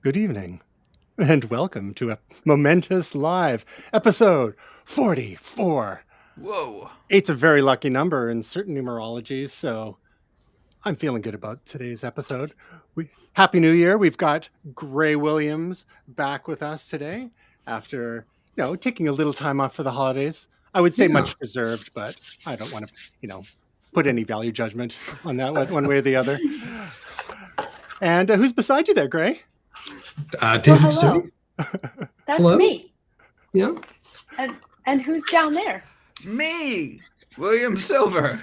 Good evening, and welcome to a momentous live episode 44. Whoa. Eight's a very lucky number in certain numerologies, so I'm feeling good about today's episode. Happy New Year. We've got Gray Williams back with us today after, taking a little time off for the holidays. I would say Yeah. much deserved, but I don't want to, put any value judgment on that one way or the other. And who's beside you there, Gray? David hello. Stewart? That's Hello? me. Yeah. And who's down there? Me, William Silver.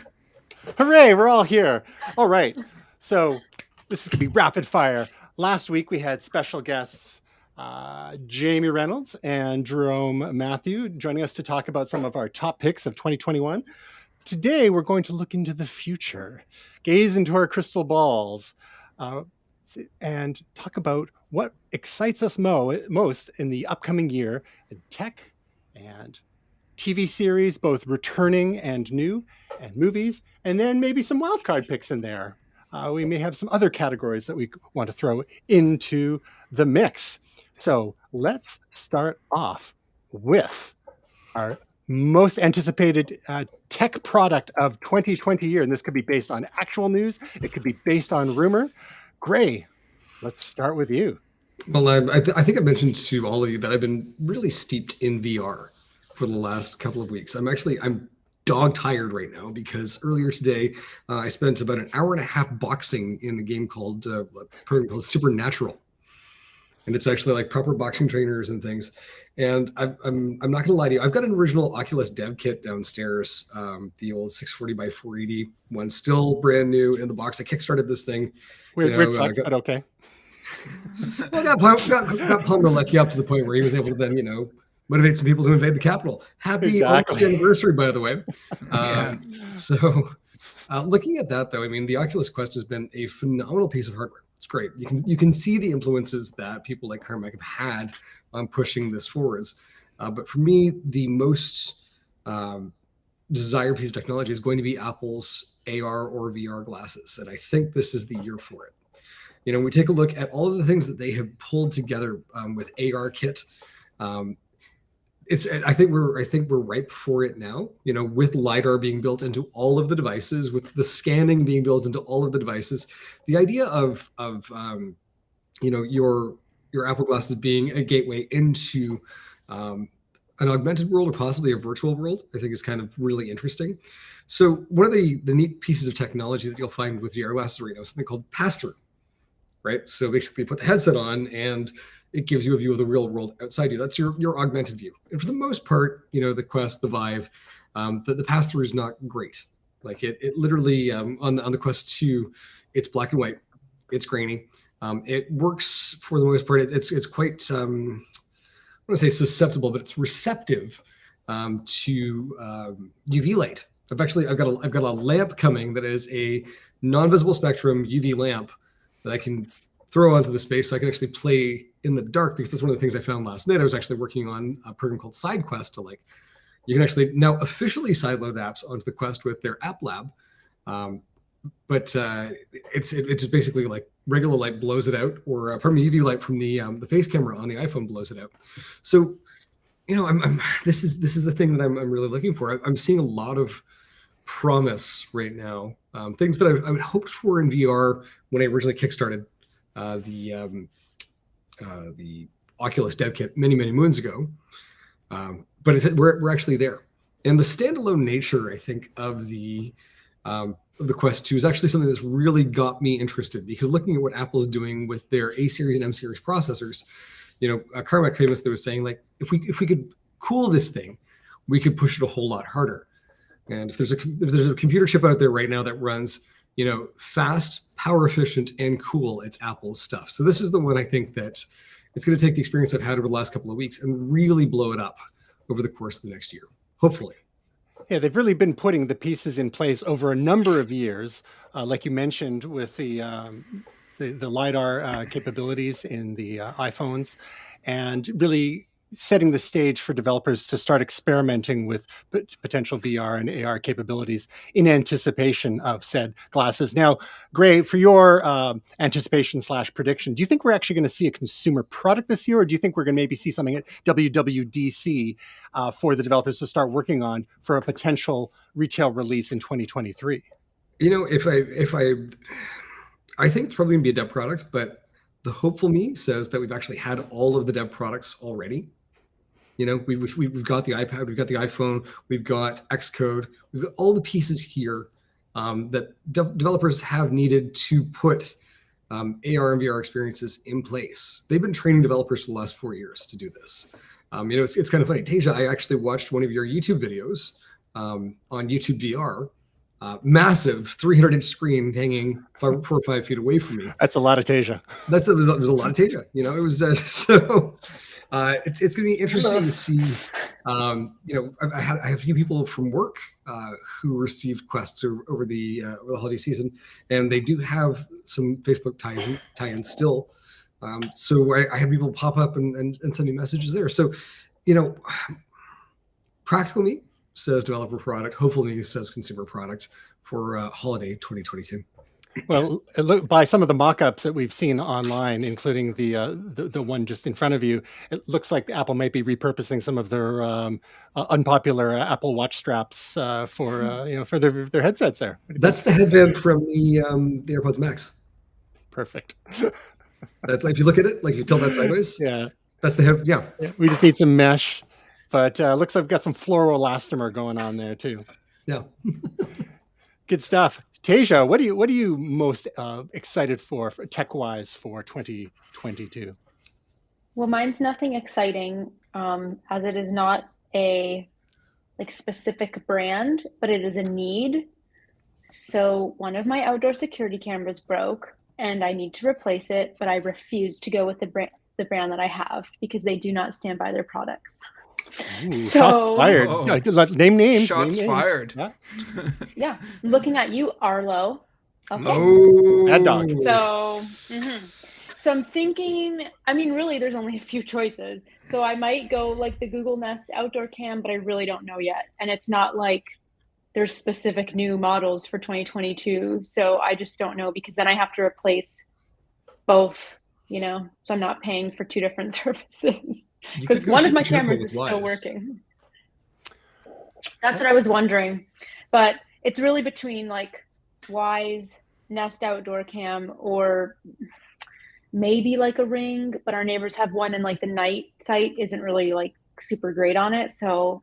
Hooray, we're all here. All right. So this is going to be rapid fire. Last week we had special guests, Jamie Reynolds and Jerome Matthew, joining us to talk about some of our top picks of 2021. Today we're going to look into the future, gaze into our crystal balls, and talk about what excites us most in the upcoming year in tech and TV series, both returning and new, and movies, and then maybe some wildcard picks in there. We may have some other categories that we want to throw into the mix. So let's start off with our most anticipated tech product of 2020 year. And this could be based on actual news. It could be based on rumor. Gray, let's start with you. Well, I think I mentioned to all of you that I've been really steeped in VR for the last couple of weeks. I'm dog tired right now because earlier today I spent about an hour and a half boxing in a game called Supernatural, and it's actually like proper boxing trainers and things. And I'm not gonna lie to you, I've got an original Oculus dev kit downstairs, the old 640 by 480 one, still brand new in the box. I kickstarted this thing. Weird flex, but okay. Well, got Palmer lucky up to the point where he was able to then, motivate some people to invade the Capitol. Happy August anniversary, by the way. So looking at that, though, I mean, the Oculus Quest has been a phenomenal piece of hardware. It's great. You can see the influences that people like Carmack have had on pushing this forwards. But for me, the most desired piece of technology is going to be Apple's AR or VR glasses. And I think this is the year for it. We take a look at all of the things that they have pulled together with AR Kit. I think we're ripe for it now. With LiDAR being built into all of the devices, with the scanning being built into all of the devices, the idea of your Apple glasses being a gateway into an augmented world or possibly a virtual world, I think is kind of really interesting. So one of the neat pieces of technology that you'll find with VR glasses right now is something called pass-through. Right. So basically put the headset on and it gives you a view of the real world outside you. That's your augmented view. And for the most part, the Quest, the Vive, the pass-through is not great. Like it literally on the Quest 2, it's black and white. It's grainy. It works for the most part. It's quite, I want to say susceptible, but it's receptive to UV light. I've got a lamp coming that is a non-visible spectrum UV lamp that I can throw onto the space so I can actually play in the dark, because that's one of the things I found last night. I was actually working on a program called SideQuest you can actually now officially sideload apps onto the Quest with their app lab. But it's just basically like regular light blows it out, or UV light from the face camera on the iPhone blows it out. So, this is the thing that I'm really looking for. I'm seeing a lot of promise right now. Things that I would hoped for in VR when I originally kickstarted the Oculus dev kit many moons ago, but we're actually there. And the standalone nature, I think, of the Quest 2 is actually something that's really got me interested, because looking at what Apple's doing with their A series and M series processors, Carmack famously was saying, like, if we could cool this thing, we could push it a whole lot harder. And if there's a computer chip out there right now that runs, fast, power efficient, and cool, it's Apple's stuff. So this is the one I think that it's going to take the experience I've had over the last couple of weeks and really blow it up over the course of the next year, hopefully. Yeah, they've really been putting the pieces in place over a number of years, like you mentioned with the LiDAR capabilities in the iPhones, and really setting the stage for developers to start experimenting with potential VR and AR capabilities in anticipation of said glasses. Now, Gray, for your anticipation / prediction, do you think we're actually going to see a consumer product this year, or do you think we're going to maybe see something at WWDC for the developers to start working on for a potential retail release in 2023? You know, I think it's probably going to be a dev product, but the hopeful me says that we've actually had all of the dev products already. You know, we've got the iPad, we've got the iPhone, we've got Xcode, we've got all the pieces here that developers have needed to put AR and VR experiences in place. They've been training developers for the last 4 years to do this. You know, it's kind of funny. Tasia, I actually watched one of your YouTube videos on YouTube VR. Massive 300-inch screen hanging 4 or 5 feet away from me. That's a lot of Tasia. There's a lot of Tasia. You know, it was so. It's going to be interesting to see. You know, I have a few people from work who received quests over the holiday season, and they do have some Facebook tie-ins still. So I had people pop up and send me messages there. So, you know, practical me says developer product. Hopefully me says consumer product for holiday 2022. Well, by some of the mock-ups that we've seen online, including the one just in front of you, it looks like Apple might be repurposing some of their unpopular Apple Watch straps for you know, for their headsets there. That's the headband from the AirPods Max. Perfect. That, if you look at it, like if you tilt that sideways, Yeah, that's the head. Yeah, we just need some mesh, but looks like we've got some fluoroelastomer going on there too. yeah. Good stuff. Tasia, what are you most excited for tech-wise for 2022? Well, mine's nothing exciting, as it is not a specific brand, but it is a need. So one of my outdoor security cameras broke, and I need to replace it, but I refuse to go with the brand that I have because they do not stand by their products. Ooh, So fired. Name names. Shots fired. Yeah. yeah, looking at you, Arlo. Okay. Oh, Bad dog. So, so I'm thinking, I mean, really, there's only a few choices. So I might go like the Google Nest outdoor cam, but I really don't know yet. And it's not like there's specific new models for 2022. So I just don't know, because then I have to replace both, you know, so I'm not paying for 2 different services because one of my cameras is still working. That's what I was wondering. But it's really between like Wyze, Nest outdoor cam, or maybe like a Ring, but our neighbors have one, and like the night sight isn't really like super great on it. So,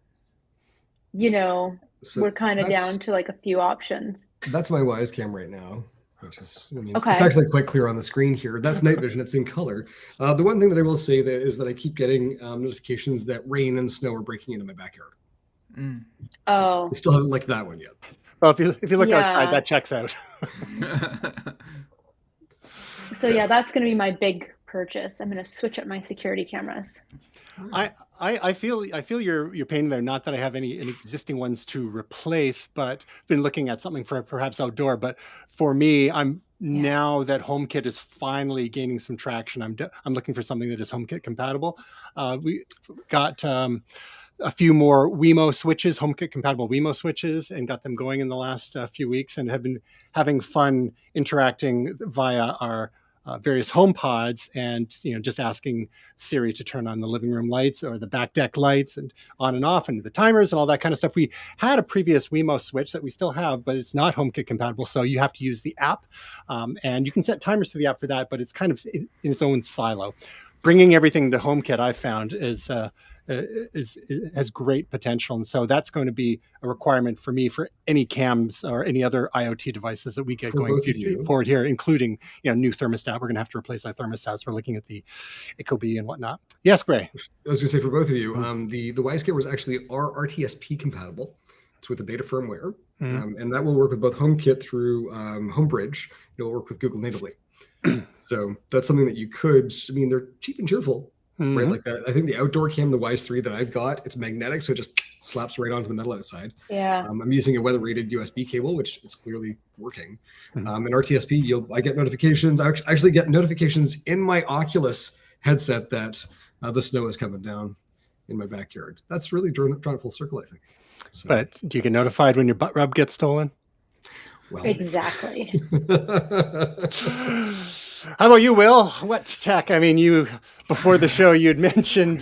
you know, So we're kind of that's- down to like a few options. That's my Wyze Cam right now, which is, I mean, Okay. it's actually quite clear on the screen here. That's night vision. It's in color. The one thing that I will say is that I keep getting notifications that rain and snow are breaking into my backyard. Oh, I still haven't liked that one yet. Well, if you look Yeah. outside, that checks out. so yeah, that's going to be my big purchase. I'm going to switch up my security cameras. I feel your pain there. Not that I have any existing ones to replace, but been looking at something for perhaps outdoor. But for me, now that HomeKit is finally gaining some traction, I'm looking for something that is HomeKit compatible. We got a few more Wemo switches, HomeKit compatible Wemo switches, and got them going in the last few weeks, and have been having fun interacting via our various home pods, and just asking Siri to turn on the living room lights or the back deck lights, and on and off, and the timers and all that kind of stuff. We had a previous Wemo switch that we still have, but it's not HomeKit compatible, so you have to use the app, and you can set timers to the app for that, but it's kind of in its own silo. Bringing everything to HomeKit, I found, has great potential, and so that's going to be a requirement for me for any cams or any other IoT devices that we get going forward here, including new thermostat. We're going to have to replace our thermostats. We're looking at the Ecobee and whatnot. Yes, Gray. I was going to say, for both of you, the Wyze Cam was actually RTSP compatible. It's with the beta firmware, and that will work with both HomeKit through Homebridge. It will work with Google natively. So that's something that you could. I mean, they're cheap and cheerful. Right, like that. I think the outdoor cam, the Wyze 3 that I've got, it's magnetic, so it just slaps right onto the metal outside. Yeah. I'm using a weather-rated USB cable, which it's clearly working. And RTSP, I get notifications. I actually get notifications in my Oculus headset that the snow is coming down. in my backyard. That's really drawn it full circle, I think. So, But do you get notified when your butt rub gets stolen? well, Exactly. How about you, Will? What tech? I mean, you before the show, you had mentioned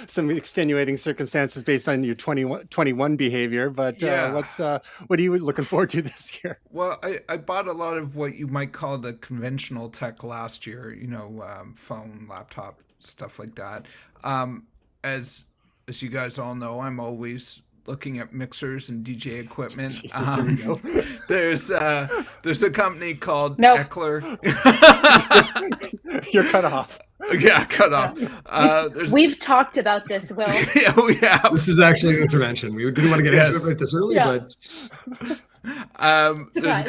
some extenuating circumstances based on your 21 behavior. But Yeah. what are you looking forward to this year? Well, I bought a lot of what you might call the conventional tech last year, phone, laptop, stuff like that. As you guys all know, I'm always looking at mixers and DJ equipment. Jesus, here we go. There's a company called Nope. Ecler. You're cut off. Yeah, cut off. We've talked about this, Will. Yeah, we have. this is actually an intervention. We didn't want to get Yes. into it right this early, Yeah. but There's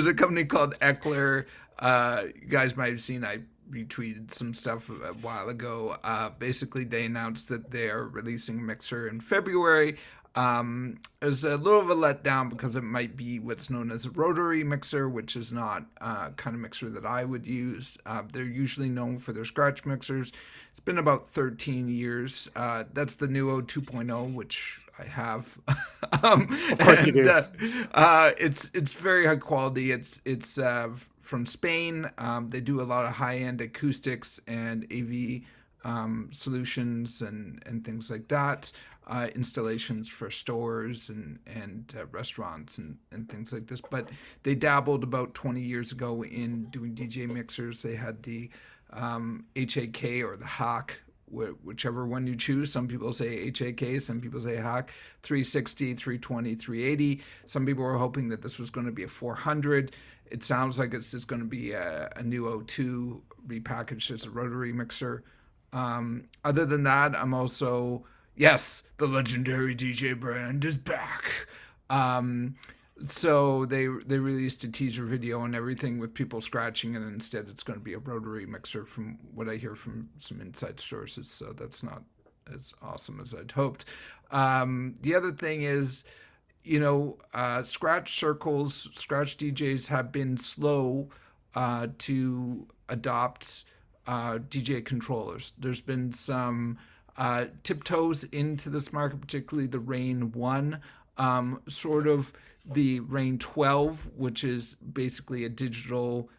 a company called Ecler. You guys might have seen, I retweeted some stuff a while ago. Basically, they announced that they are releasing a mixer in February. It was a little of a letdown because it might be what's known as a rotary mixer, which is not kind of mixer that I would use. They're usually known for their scratch mixers. It's been about 13 years. That's the Nuo 2.0, which I have. Of course you do. It's very high quality. It's from Spain. They do a lot of high-end acoustics and AV solutions and things like that. Installations for stores and restaurants and things like this. But they dabbled about 20 years ago in doing DJ mixers. They had the HAK or the Hack, whichever one you choose. Some people say HAK, some people say Hack, 360, 320, 380. Some people were hoping that this was going to be a 400. It sounds like it's just going to be a new O2 repackaged as a rotary mixer. Other than that, I'm also... Yes, the legendary DJ brand is back. So they released a teaser video and everything with people scratching, and instead it's going to be a rotary mixer from what I hear from some inside sources. So that's not as awesome as I'd hoped. The other thing is, scratch circles, scratch DJs have been slow to adopt DJ controllers. There's been some tiptoes into this market, particularly the Rain 1, sort of the Rain 12, which is basically a digital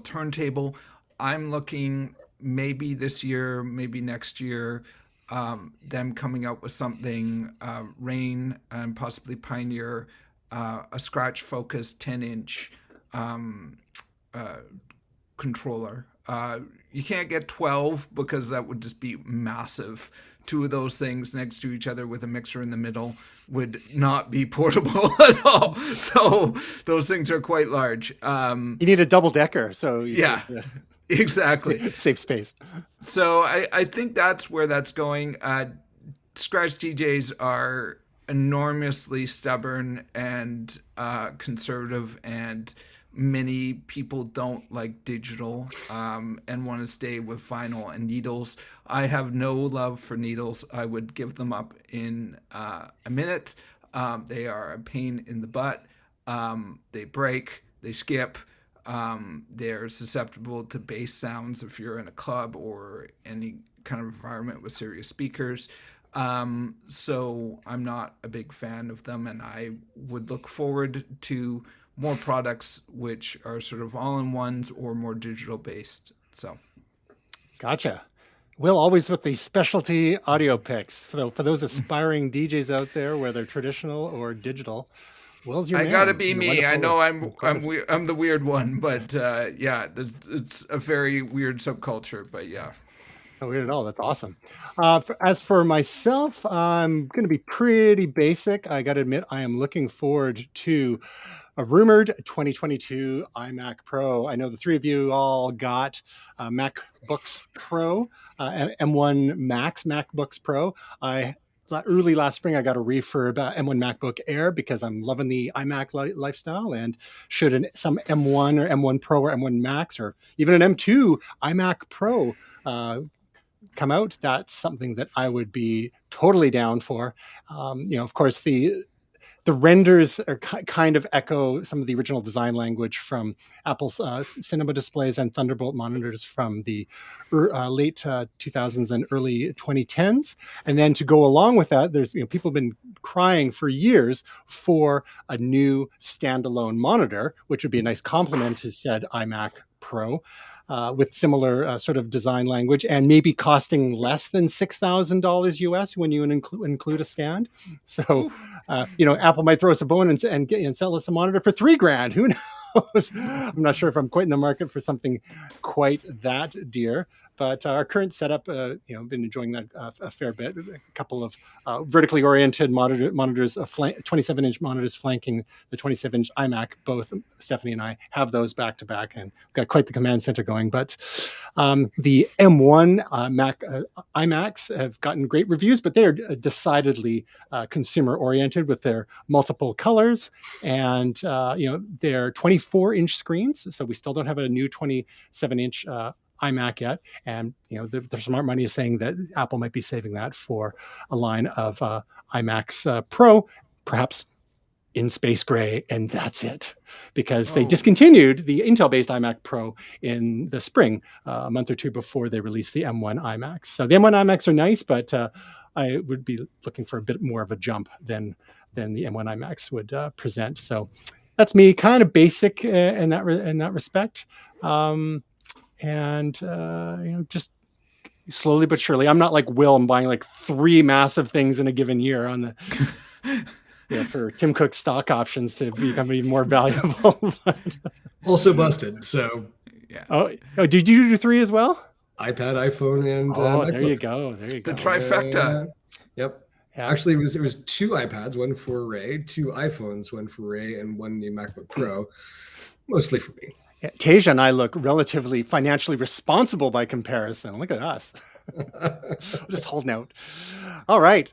turntable. I'm looking maybe this year, maybe next year, them coming out with something, Rain and possibly Pioneer, a scratch-focused 10-inch controller. You can't get 12 because that would just be massive. Two of those things next to each other with a mixer in the middle would not be portable at all. So those things are quite large. You need a double decker, so Exactly. Save space. So I think that's where that's going. Scratch DJs are enormously stubborn and conservative, and many people don't like digital and want to stay with vinyl and needles. I have no love for needles. I would give them up in a minute. They are a pain in the butt. They break, they skip. They're susceptible to bass sounds if you're in a club or any kind of environment with serious speakers. So I'm not a big fan of them, and I would look forward to more products which are sort of all-in-ones or more digital-based. So, gotcha. Will, always with the specialty audio picks for those aspiring DJs out there, whether traditional or digital. Will's your man. Gotta be me. I know I'm the weird one, but it's a very weird subculture. But yeah. Not weird at all. That's awesome. As for myself, I'm going to be pretty basic. I got to admit, I am looking forward to a rumored 2022 iMac Pro. I know the three of you all got MacBooks Pro, M1 Max MacBooks Pro. Early last spring, I got a refurb M1 MacBook Air because I'm loving the iMac lifestyle. And should some M1 or M1 Pro or M1 Max or even an M2 iMac Pro come out, that's something that I would be totally down for. Of course, the the renders are kind of echo some of the original design language from Apple's cinema displays and Thunderbolt monitors from the late 2000s and early 2010s. And then to go along with that, there's people have been crying for years for a new standalone monitor, which would be a nice complement to said iMac Pro. With similar sort of design language and maybe costing less than $6,000 US when you include a stand. So, Apple might throw us a bone and sell us a monitor for $3,000. Who knows? I'm not sure if I'm quite in the market for something quite that dear. But our current setup, been enjoying that a fair bit. A couple of vertically oriented monitors, 27-inch monitors flanking the 27-inch iMac. Both Stephanie and I have those back to back, and got quite the command center going. But the M1 Mac iMacs have gotten great reviews, but they are decidedly consumer oriented with their multiple colors and their 24-inch screens. So we still don't have a new 27-inch iMac yet, and the smart money is saying that Apple might be saving that for a line of iMacs Pro, perhaps in space gray, and that's it, because they discontinued the Intel-based iMac Pro in the spring, a month or two before they released the M1 iMacs. So the M1 iMacs are nice, but I would be looking for a bit more of a jump than the M1 iMacs would present. So that's me, kind of basic in that respect. Just slowly but surely. I'm not like Will. I'm buying like 3 massive things in a given year on the for Tim Cook's stock options to become even more valuable. Also busted. So yeah. Oh, did you do 3 as well? iPad, iPhone, and there you go. There you go. The trifecta. Yep. Yeah. Actually, it was 2 iPads, one for Ray, 2 iPhones, one for Ray, and one new MacBook Pro, mostly for me. Yeah, Tasia and I look relatively financially responsible by comparison. Look at us. We're just holding out. All right.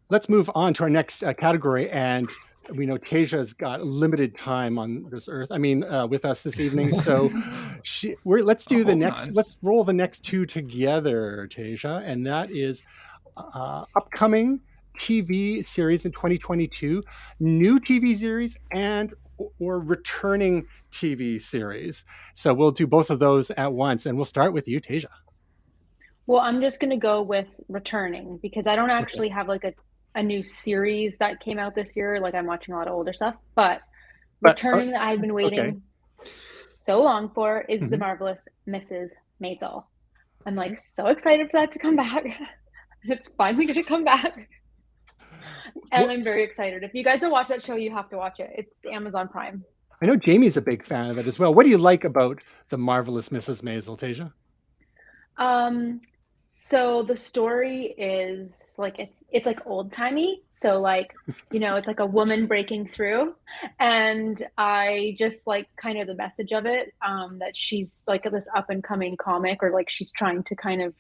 Let's move on to our next category. And we know Tasia's got limited time on this earth. With us this evening. So let's do let's roll the next 2 together, Tasia. And that is upcoming TV series in 2022, new TV series, or returning TV series. So we'll do both of those at once, and we'll start with you, Tasia. Well, I'm just going to go with returning because I don't actually have like a new series that came out this year. Like I'm watching a lot of older stuff, but returning that I've been waiting so long for is The Marvelous Mrs. Maisel. I'm like so excited for that to come back. It's finally going to come back. And I'm very excited. If you guys don't watch that show, you have to watch it. It's Amazon Prime. I know Jamie's a big fan of it as well. What do you like about The Marvelous Mrs. Maisel, Tasia? So the story is like it's like old timey. So like, it's like a woman breaking through, and I just like kind of the message of it, that she's like this up and coming comic, or like she's trying to kind of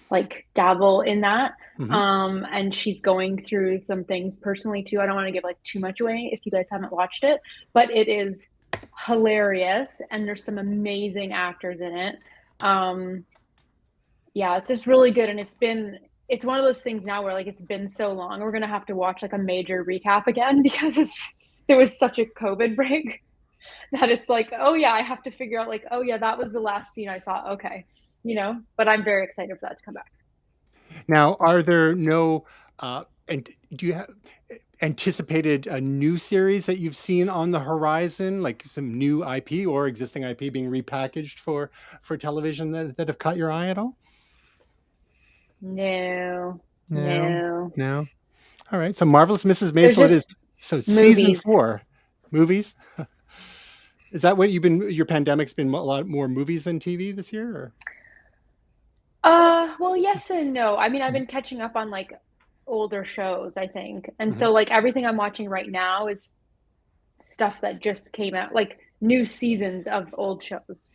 like dabble in that. And she's going through some things personally too. I don't want to give like too much away if you guys haven't watched it, but it is hilarious and there's some amazing actors in it. It's just really good. And it's one of those things now where like it's been so long, we're gonna have to watch like a major recap again because there was such a COVID break that it's like, oh yeah, I have to figure out like, oh yeah, that was the last scene I saw. Okay. But I'm very excited for that to come back. Now, are there no, and do you have anticipated a new series that you've seen on the horizon, like some new IP or existing IP being repackaged for television that have caught your eye at all? No. All right. So Marvelous Mrs. Maisel it is. So season 4 movies. Is that what your pandemic's been a lot more movies than TV this year? Or? Well, yes and no. I've been catching up on like older shows, I think. And so like everything I'm watching right now is stuff that just came out, like new seasons of old shows.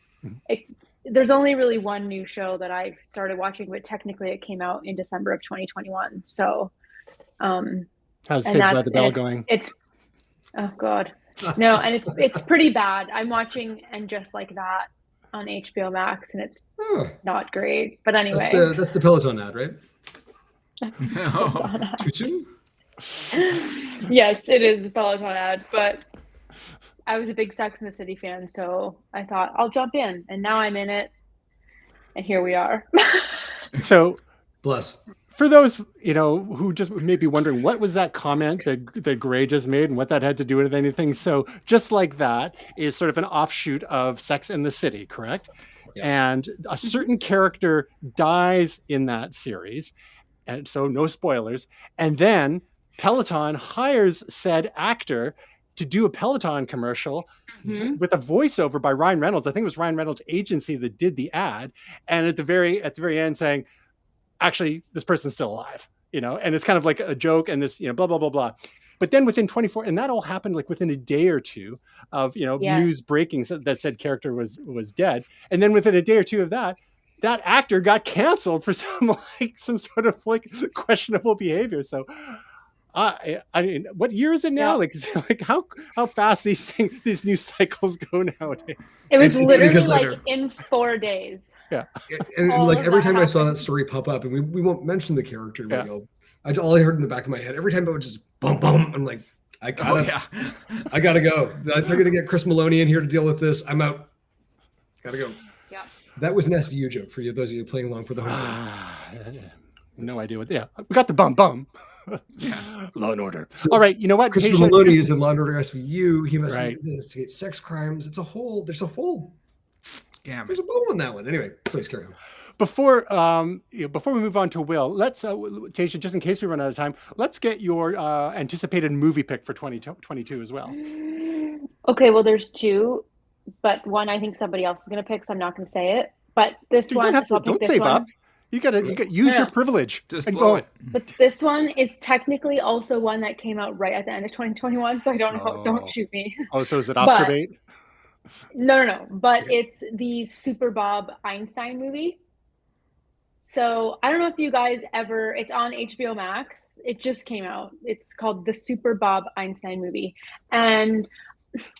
There's only really one new show that I've started watching, but technically it came out in December of 2021. So, how's Saved by the Bell going? It's oh God. No, and it's pretty bad. I'm watching And Just Like That on HBO Max, and it's not great. But anyway, that's the Peloton ad, right? That's Peloton ad. Too soon? Yes, it is a Peloton ad, but I was a big Sex and the City fan, so I thought I'll jump in, and now I'm in it, and here we are. So, Bless. for those who just may be wondering, what was that comment that Gray just made, and what that had to do with anything? So, Just Like That is sort of an offshoot of Sex and the City, correct? Yes. And a certain character dies in that series, and so no spoilers. And then Peloton hires said actor to do a Peloton commercial with a voiceover by Ryan Reynolds. I think it was Ryan Reynolds' agency that did the ad, and at the very end saying, actually, this person's still alive, and it's kind of like a joke, and this, blah, blah, blah, blah. But then within 24, and that all happened like within a day or two of, news breaking that said character was dead. And then within a day or two of that actor got canceled for some sort of like questionable behavior. So I mean, what year is it now? Yeah. Like how fast these news cycles go nowadays. It was It's literally because, like in 4 days. Yeah. And All like of every that time I saw happened. that story pop up, and we won't mention the character, Yeah. all I heard in the back of my head, every time I would just bum bum, I'm like, I gotta go. They're gonna get Chris Maloney in here to deal with this. I'm out. Gotta go. Yeah. That was an SVU joke for you, those of you playing along for the home game. No idea what. Yeah, we got the bum. Yeah. Law and Order. So All right, you know what? Christopher Asia, Maloney is in Law and Order SVU. He must Right. investigate sex crimes. There's a whole Gamut. there's a bow on that one. Anyway, please carry on. Before we move on to Will, let's Tasha, just in case we run out of time, let's get your anticipated movie pick for 2022 as well. Okay, well, there's 2, but one I think somebody else is going to pick, so I'm not going to say it. But this You one, don't have so I'll to, pick don't this save one. up. You got use your privilege. Just and blow go. it. But this one is technically also one that came out right at the end of 2021, so I don't know. Oh. Don't shoot me. Oh, so is it Oscar But- bait? No. But it's the Super Bob Einstein movie. So I don't know if you guys ever, it's on HBO Max. It just came out. It's called the Super Bob Einstein movie. And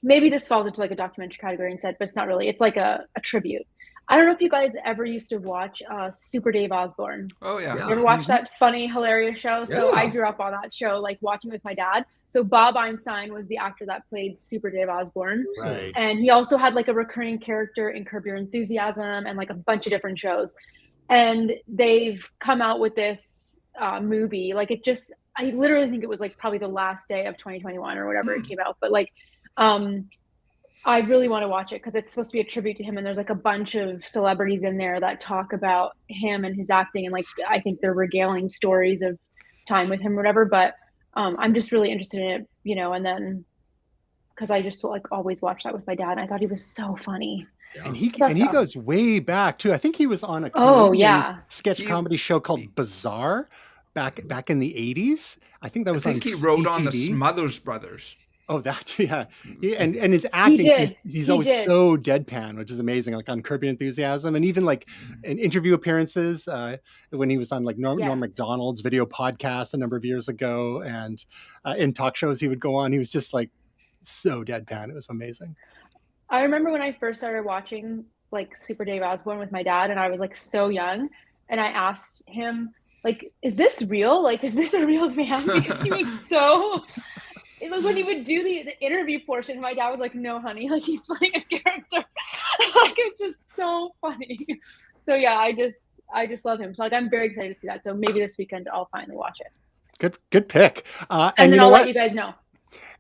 maybe this falls into like a documentary category instead, but it's not really. It's like a tribute. I don't know if you guys ever used to watch Super Dave Osborne. Oh yeah. Yeah. You ever watch that funny, hilarious show? So Yeah. I grew up on that show, like watching with my dad. So Bob Einstein was the actor that played Super Dave Osborne. Right. And he also had like a recurring character in Curb Your Enthusiasm and like a bunch of different shows. And they've come out with this movie. Like I literally think it was like probably the last day of 2021 or whatever it came out. But like, I really want to watch it because it's supposed to be a tribute to him. And there's like a bunch of celebrities in there that talk about him and his acting. And like, I think they're regaling stories of time with him or whatever. But I'm just really interested in it, and then because I just like always watch that with my dad. And I thought he was so funny. Yeah. And he So that's goes way back too. I think he was on a Oh, Canadian yeah. sketch comedy show called Bizarre back in the 80s. I think that I was think on he wrote on the CTV. Smothers Brothers. Oh, that yeah. And his acting, did. he's He always did. so deadpan, which is amazing. Like on Curb Your Enthusiasm, and even like in interview appearances when he was on like Norm Yes. Macdonald's video podcast a number of years ago, and in talk shows he would go on. He was just like so deadpan. It was amazing. I remember when I first started watching like Super Dave Osborne with my dad, and I was like so young, and I asked him like, "Is this real? Like, is this a real man?" Because he was so. Like when he would do the interview portion, my dad was like, "No, honey, like he's playing a character." Like it's just so funny. So yeah, I just love him. So like I'm very excited to see that. So maybe this weekend I'll finally watch it. Good pick. And And you then know I'll what? let you guys know.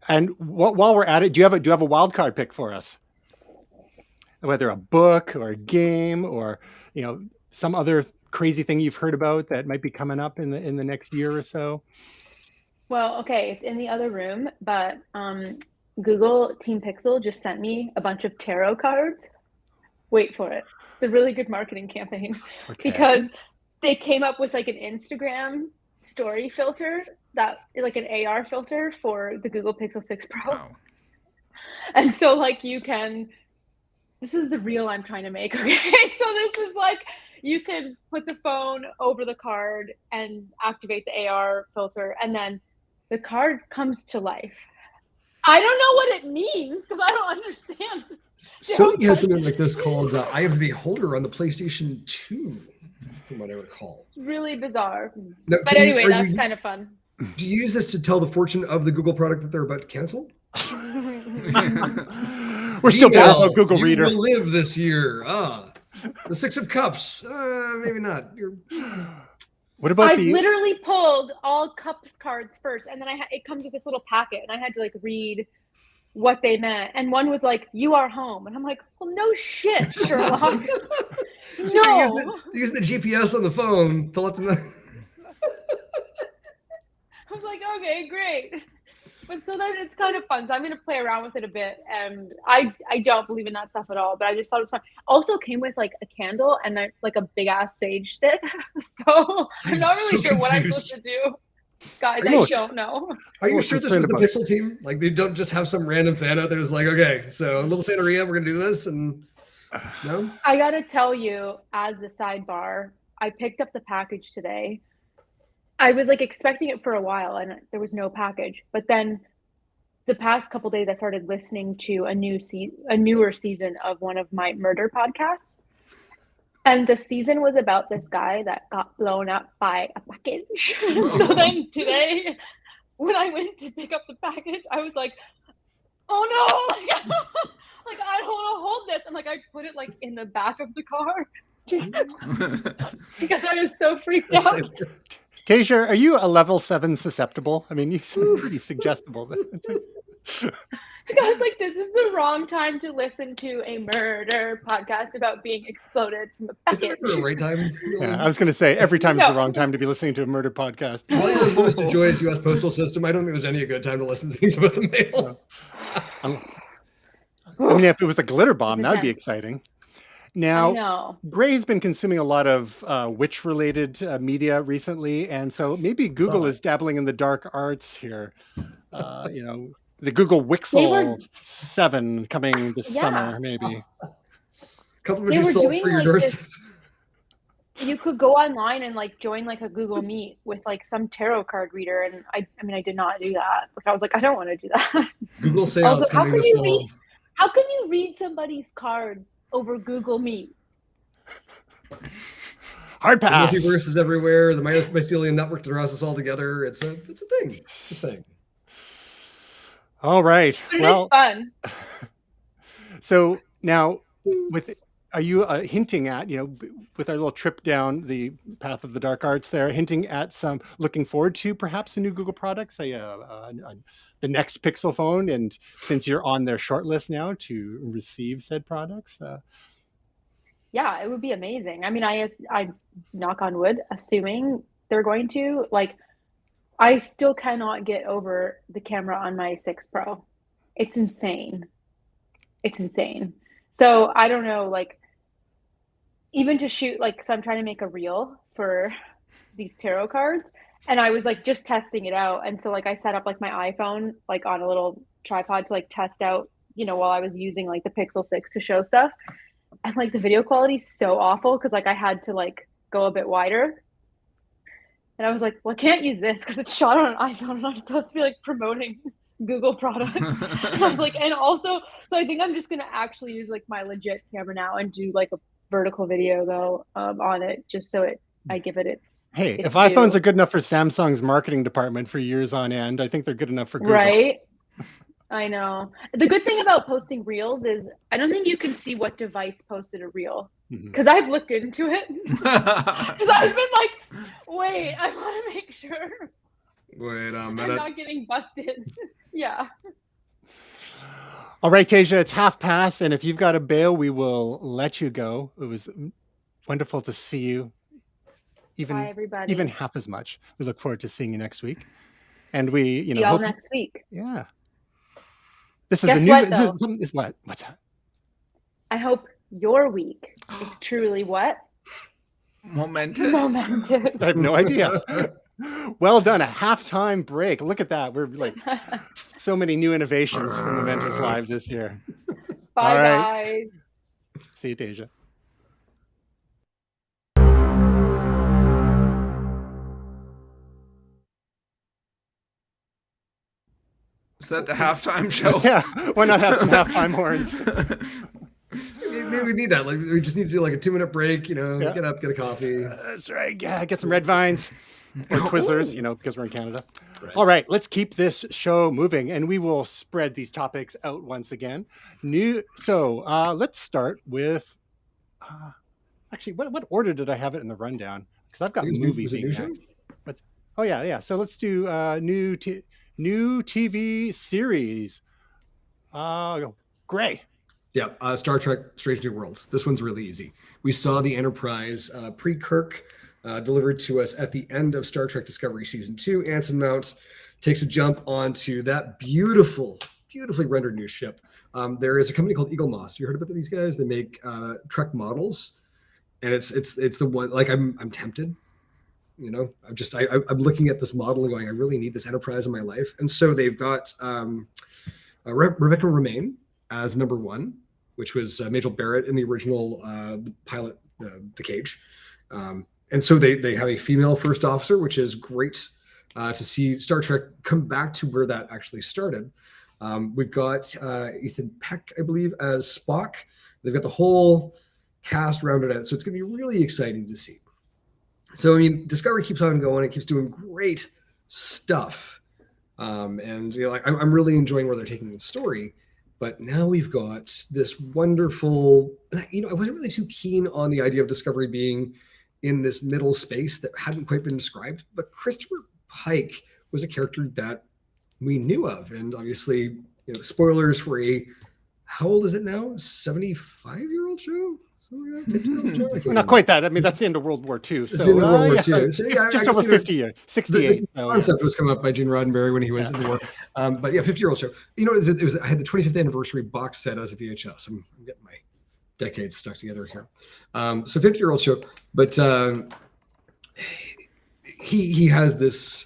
And while we're at it, do you have a wild card pick for us? Whether a book or a game or some other crazy thing you've heard about that might be coming up in the next year or so. Well, okay, it's in the other room, but Google Team Pixel just sent me a bunch of tarot cards. Wait for it. It's a really good marketing campaign because they came up with like an Instagram story filter that like an AR filter for the Google Pixel 6 Pro. Wow. And so like this is the reel I'm trying to make, okay? So this is like, you can put the phone over the card and activate the AR filter, and then the card comes to life. I don't know what it means because I don't understand. Sony has something like this called Eye of the Beholder on the PlayStation 2, from what I recall. It's really bizarre. Now, But anyway, that's kind of fun. Do you use this to tell the fortune of the Google product that they're about to cancel? We're still bitter about Google you Reader. will live this year. The Six of Cups. Maybe not. What about I've literally pulled all cups cards first, and then it comes with this little packet, and I had to like read what they meant. And one was like, "You are home," and I'm like, "Well, no shit, Sherlock." No. Use the GPS on the phone to let them know. I was like, okay, great. But so then it's kind of fun. So I'm going to play around with it a bit. And I don't believe in that stuff at all, but I just thought it was fun. Also came with like a candle and like a big ass sage stick. So I'm not really sure what I'm supposed to do. Guys, I don't know. Are you sure this was the Pixel team? Like they don't just have some random fan out there who's like, okay, so little Santeria, we're going to do this. And no? I got to tell you, as a sidebar, I picked up the package today. I was like expecting it for a while and there was no package. But then the past couple of days, I started listening to a newer season of one of my murder podcasts. And the season was about this guy that got blown up by a package. So then today, when I went to pick up the package, I was like, oh no, like I don't want to hold this. And like I put it like in the back of the car because I was so freaked out. Tasia, are you a level 7 susceptible? I mean, you seem pretty suggestible. Because like this is the wrong time to listen to a murder podcast about being exploded from a package. Is it the right time? Yeah, I was going to say every time is the wrong time to be listening to a murder podcast. While you're most to joyous U.S. postal system, I don't think there's any good time to listen to things about the mail. I mean, if it was a glitter bomb, that'd be exciting. Now, Gray's been consuming a lot of witch-related media recently, and so maybe Google is dabbling in the dark arts here. You know, the Google Wixel 7 coming this summer, maybe. Complimentary salt for your doorstep. You could go online and like join like a Google Meet with like some tarot card reader, and I mean, I did not do that. Like, I was like, I don't want to do that. Google Seance also, coming this fall. How can you read somebody's cards over Google Meet? Hard pass. The multiverse is everywhere. The mycelium network draws us all together. It's a thing. It's a thing. All right. But it is fun. So now, are you hinting at, you know, with our little trip down the path of the dark arts there, hinting at looking forward to perhaps a new Google product, say the next Pixel phone, and since you're on their short list now to receive said products? Yeah, it would be amazing. I mean, I knock on wood, assuming they're going to, like, I still cannot get over the camera on my 6 Pro. It's insane. It's insane. So I don't know, like, even to shoot, like, so I'm trying to make a reel for these tarot cards, and I was like just testing it out. And so like I set up like my iPhone like on a little tripod to like test out, you know, while I was using like the Pixel 6 to show stuff. And like the video quality is so awful because like I had to like go a bit wider. And I was like, well, I can't use this because it's shot on an iPhone and I'm supposed to be like promoting Google products. And I was like, and also, so I think I'm just gonna actually use like my legit camera now and do like a vertical video though on it, just so I give it its. Hey, its if iPhones are good enough for Samsung's marketing department for years on end, I think they're good enough for Google. Right? I know. The good thing about posting reels is I don't think you can see what device posted a reel because I've looked into it. Because I've been like, wait, I want to make sure. Wait a minute. I'm not getting busted. Yeah. All right, Tasia, it's past, and if you've got a bail, we will let you go. It was wonderful to see you. Bye, everybody. Even half as much. We look forward to seeing you next week. And we, see y'all next week. Yeah. This is Guess a new. What, though? What? What's that? I hope your week is truly what? Momentous. I have no idea. Well done. A halftime break. Look at that. We're like so many new innovations from Momentous Live this year. Bye, guys. See you, Tasia. Is that the halftime show? Yeah. Why not have some halftime horns? Maybe we need that. Like we just need to do like a 2-minute break. You know, get up, get a coffee. That's right. Yeah, get some red vines. or Twizzlers, because we're in Canada. Right. All right, let's keep this show moving, and we will spread these topics out once again. Let's start with. Actually, what order did I have it in the rundown? Because I've got movie being next. Oh yeah. So let's do new TV series. Gray. Yeah, Star Trek: Strange New Worlds. This one's really easy. We saw the Enterprise pre-Kirk delivered to us at the end of Star Trek Discovery Season 2. Anson Mount takes a jump onto that beautifully rendered new ship. There is a company called Eagle Moss. You heard about these guys? They make Trek models, and it's the one. Like I'm tempted. I'm looking at this model and going, I really need this Enterprise in my life. And so they've got Rebecca Romaine as number 1, which was Maisel Barrett in the original pilot, The Cage. And so they have a female first officer, which is great to see Star Trek come back to where that actually started. We've got Ethan Peck, I believe, as Spock. They've got the whole cast rounded out. So it's going to be really exciting to see. So, Discovery keeps on going. It keeps doing great stuff. And I'm really enjoying where they're taking the story. But now we've got this wonderful, I wasn't really too keen on the idea of Discovery being in this middle space that hadn't quite been described. But Christopher Pike was a character that we knew of. And obviously, spoilers for how old is it now? 75-year-old show? Something like that? 50-year-old show? Not quite that. That's the end of World War II. So, it's the end of World War II. So, just over 50 years, 68. The concept was come up by Gene Roddenberry when he was in the war. But 50-year-old show. I had the 25th anniversary box set as a VHS. I'm getting my decades stuck together here. So 50-year-old show. But he has this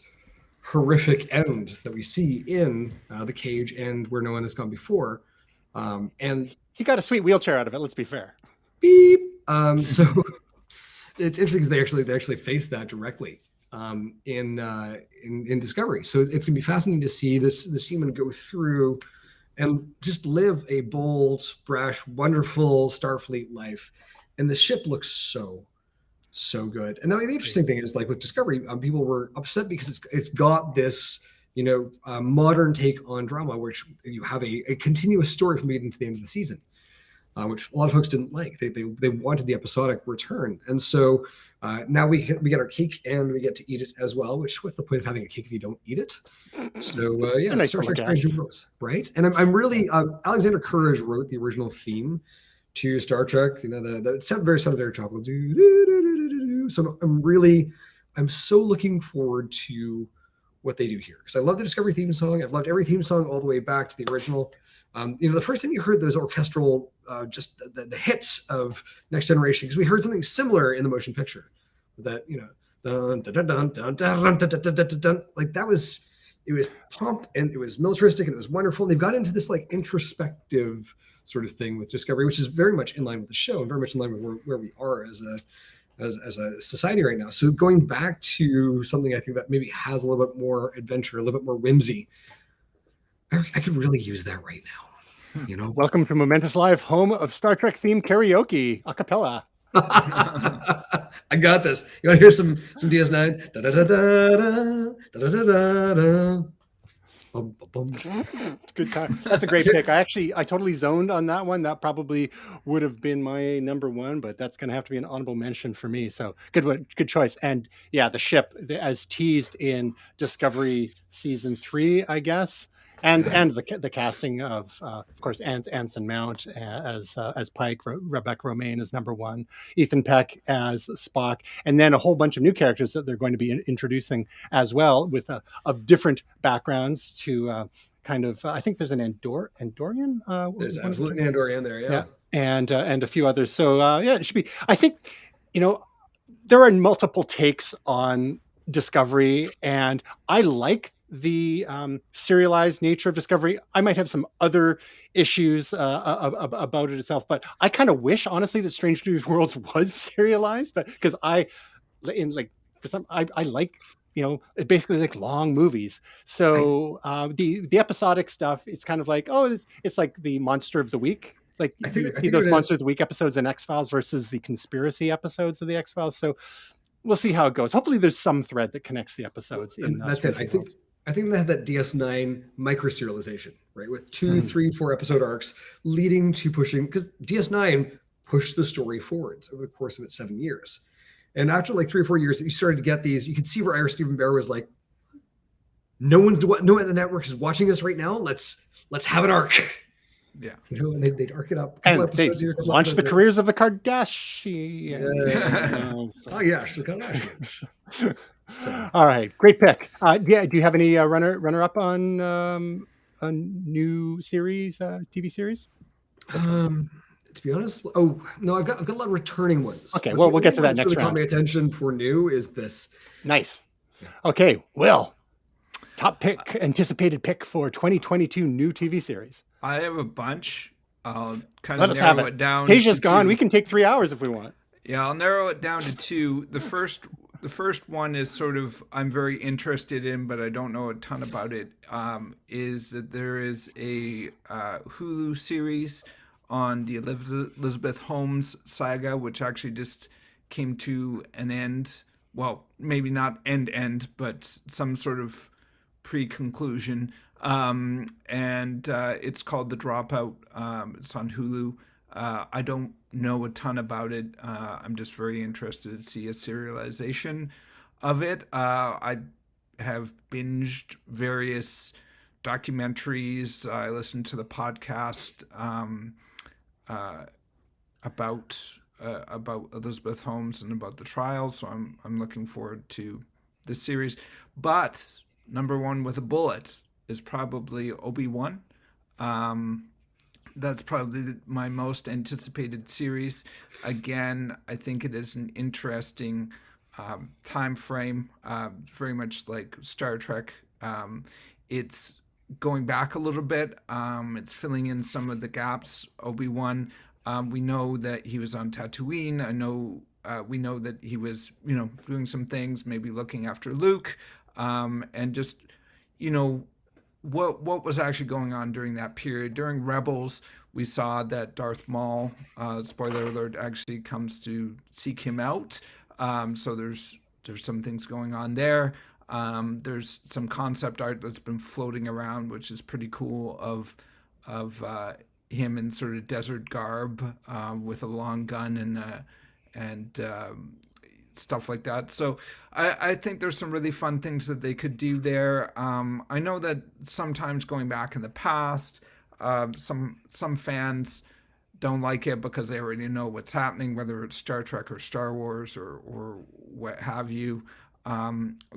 horrific end that we see in The Cage and Where No One Has Gone Before. And he got a sweet wheelchair out of it, let's be fair. Beep. So it's interesting because they actually face that directly in Discovery. So it's gonna be fascinating to see this human go through and just live a bold, brash, wonderful Starfleet life. And the ship looks so good. And now the interesting thing is, like with Discovery, people were upset because it's got this modern take on drama, which you have a continuous story from beginning to the end of the season. Which a lot of folks didn't like. They wanted the episodic return, and so now we get our cake and we get to eat it as well. Which, what's the point of having a cake if you don't eat it? So nice Star Trek Strange New Worlds, right? And I'm really Alexander Courage wrote the original theme to Star Trek. The very sound of very tropical. So I'm so looking forward to what they do here, because I love the Discovery theme song. I've loved every theme song all the way back to the original. The first time you heard those orchestral, just the hits of Next Generation, because we heard something similar in the motion picture, that dun, dun, dun, dun, dun, dun, dun, dun, dun, dun, dun. Like it was pomp and it was militaristic and it was wonderful. And they've got into this like introspective sort of thing with Discovery, which is very much in line with the show and very much in line with where we are as a society right now. So going back to something I think that maybe has a little bit more adventure, a little bit more whimsy, I could really use that right now. Welcome to Momentous Live, home of Star Trek themed karaoke, a cappella. I got this. You want to hear some DS9? Da da da da da da da da. Bum, bum, bum. Good time. That's a great pick. I totally zoned on that one. That probably would have been my number 1, but that's going to have to be an honorable mention for me. So good choice. And yeah, the ship as teased in Discovery Season 3, I guess. And the casting of course, Anson Mount as Pike, Rebecca Romaine as number 1, Ethan Peck as Spock, and then a whole bunch of new characters that they're going to be introducing as well, with of different backgrounds to kind of. I think there's an Andorian. There's absolutely an Andorian there, yeah, and a few others. So it should be. I think there are multiple takes on Discovery, and I like the serialized nature of Discovery. I might have some other issues about it itself, but I kind of wish, honestly, that Strange New Worlds was serialized, but because I like basically like long movies. So the episodic stuff, it's kind of like, it's like the Monster of the Week. Like you see those Monster of the Week episodes in X-Files versus the conspiracy episodes of the X-Files. So we'll see how it goes. Hopefully, there's some thread that connects the episodes. And that's it. I think they had that DS9 micro serialization, right, with 2, 3, 4 episode arcs leading to pushing, because DS9 pushed the story forwards over the course of its 7 years. And after like 3 or 4 years, you started to get these. You could see where Ira Stephen Bear was like, no one at the network is watching us right now. Let's have an arc. Yeah. And they'd arc it up. And they launched the careers of the Kardashians. Oh yeah, the Kardashians. So. All right, great pick. Do you have any runner up on a new series, TV series? To be honest, I've got a lot of returning ones. Okay, well, we'll get to that next really round. Caught my attention for new is this. Nice. Okay, Will. Top pick, anticipated pick for 2022 new TV series. I have a bunch. I'll kind Let of us have narrow it down. Tasia's gone. 2. We can take 3 hours if we want. Yeah, I'll narrow it down to 2. The first one is sort of I'm very interested in, but I don't know a ton about it. Is that there is a Hulu series on the Elizabeth Holmes saga, which actually just came to an end. Well, maybe not end, but some sort of pre-conclusion. And it's called The Dropout. It's on Hulu. I don't know a ton about it. I'm just very interested to see a serialization of it. I have binged various documentaries. I listened to the podcast about Elizabeth Holmes and about the trial. So I'm looking forward to this series. But number one with a bullet is probably Obi-Wan. That's probably my most anticipated series. Again, I think it is an interesting time frame, very much like Star Trek. It's going back a little bit. It's filling in some of the gaps. Obi-Wan, we know that he was on Tatooine. We know that he was, doing some things, maybe looking after Luke, and just, what was actually going on during that period. During Rebels, we saw that Darth Maul, spoiler alert, actually comes to seek him out. So there's some things going on there. There's some concept art that's been floating around, which is pretty cool, of him in sort of desert garb, with a long gun and stuff like that. So I think there's some really fun things that they could do there. I know that sometimes going back in the past, some fans don't like it because they already know what's happening, whether it's Star Trek or Star Wars or what have you.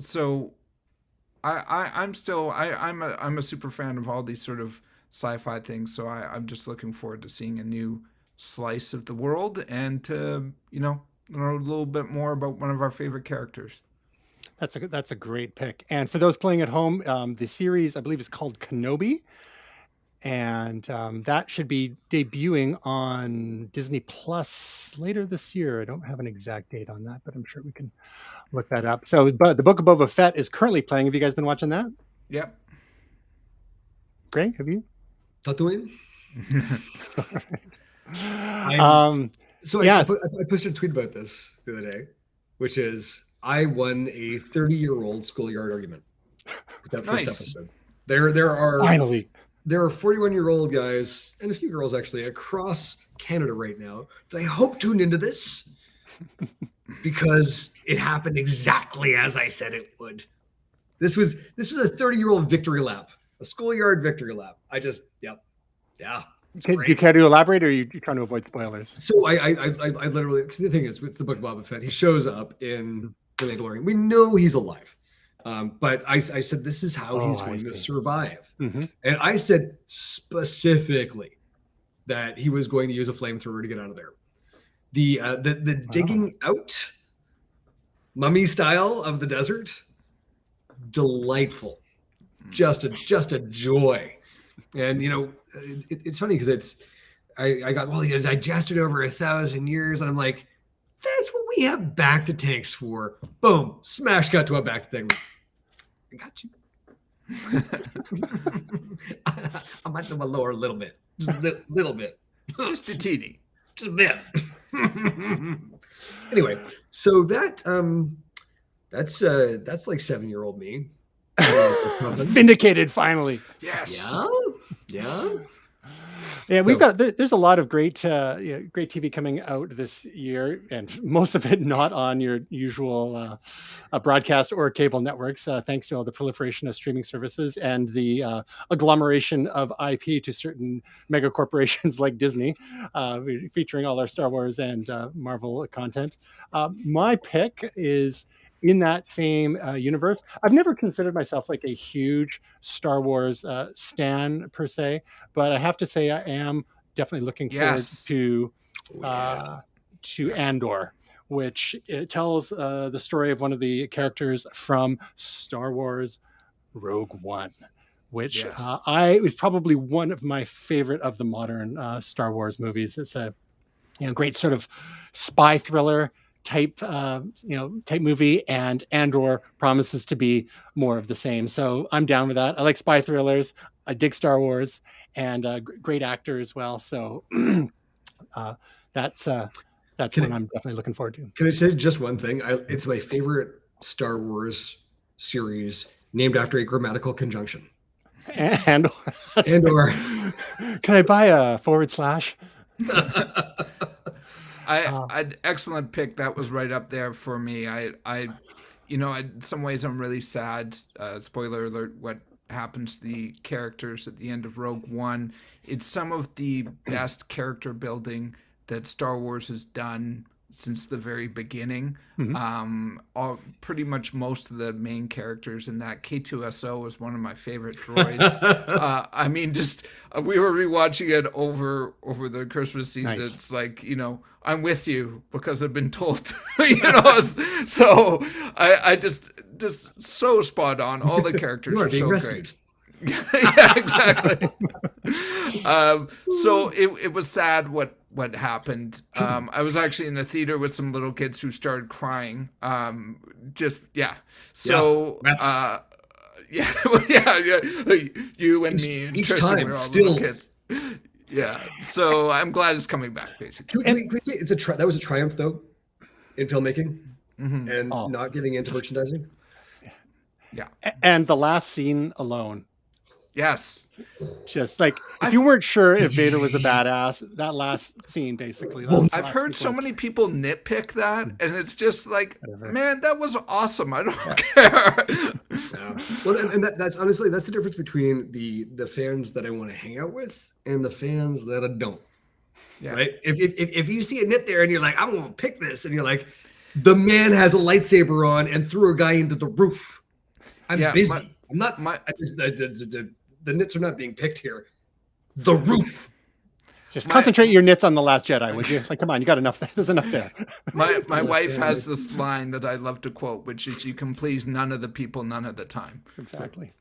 So I'm a super fan of all these sort of sci-fi things. So I'm just looking forward to seeing a new slice of the world and to, know a little bit more about one of our favorite characters. That's a great pick. And for those playing at home, the series, I believe, is called KENOBI. And that should be debuting on Disney Plus later this year. I don't have an exact date on that, but I'm sure we can look that up. So, but the Book of Boba Fett is currently playing. Have you guys been watching that? Yep. Greg, have you? Tatooine? So yeah. I posted a tweet about this the other day, which is I won a 30-year-old schoolyard argument with that first episode. There are finally 41-year-old guys and a few girls actually across Canada right now that I hope tuned into this because it happened exactly as I said it would. This was a 30-year-old victory lap, a schoolyard victory lap. Yeah. Do you care to elaborate, or are you trying to avoid spoilers? So I literally, because the thing is with the Book of Boba Fett, he shows up in the Mandalorian. We know he's alive, but I said this is how he's going to survive, and I said specifically that he was going to use a flamethrower to get out of there. The digging out mummy style of the desert, delightful, just a joy. And it's funny because I got, well, digested over 1,000 years, and I'm like, that's what we have back to tanks for. Boom, smash cut to a back thing. I got you. I might know my lower a little bit, just a little bit, just a teeny, just a bit. Anyway, so that's like 7-year-old me. Vindicated finally. Yes. Yeah. Yeah, we've So- got there's a lot of great great TV coming out this year, and most of it not on your usual broadcast or cable networks, thanks to all the proliferation of streaming services and the agglomeration of IP to certain mega corporations like Disney, featuring all our Star Wars and Marvel content. My pick is in that same universe. I've never considered myself like a huge Star Wars stan per se, but I have to say I am definitely looking forward Yes. to Andor, which it tells the story of one of the characters from Star Wars Rogue One, which Yes. I was probably one of my favorite of the modern Star Wars movies. It's a great sort of spy thriller type type movie, and Andor promises to be more of the same. So I'm down with that. I like spy thrillers. I dig Star Wars, and great actor as well. So that's one I'm definitely looking forward to. Can I say just one thing? It's my favorite Star Wars series named after a grammatical conjunction. And Andor. Can I buy a /? Excellent pick. That was right up there for me. In some ways I'm really sad. Spoiler alert, what happens to the characters at the end of Rogue One. It's some of the best character building that Star Wars has done since the very beginning. Pretty much most of the main characters in that. K2SO was one of my favorite droids. We were rewatching it over the Christmas season. Nice. It's like, I'm with you because I've been told to, so I just so spot on. All the characters You are are being so rescued. great. Yeah, exactly. So it was sad what happened. I was actually in a theater with some little kids who started crying. So you and me and Each Tristan time, were all still. little kids. Yeah. So I'm glad it's coming back, basically. Can we say that was a triumph though in filmmaking and Oh. not getting into merchandising? Yeah. And the last scene alone, Yes. just like if you weren't sure if Vader was a badass, that last scene basically. I've heard so many people nitpick that, and it's just like, man, that was awesome. I don't care. Yeah. Well, and that's honestly that's the difference between the fans that I want to hang out with and the fans that I don't. Yeah. Right? If you see a nit there and you're like, I'm gonna pick this, and you're like, the man has a lightsaber on and threw a guy into the roof. I'm busy. I'm not. The nits are not being picked here. The roof. Just concentrate your nits on The Last Jedi, would you? Like, come on, you got enough. There's enough there. My wife has this line that I love to quote, which is, "You can please none of the people, none of the time." Exactly.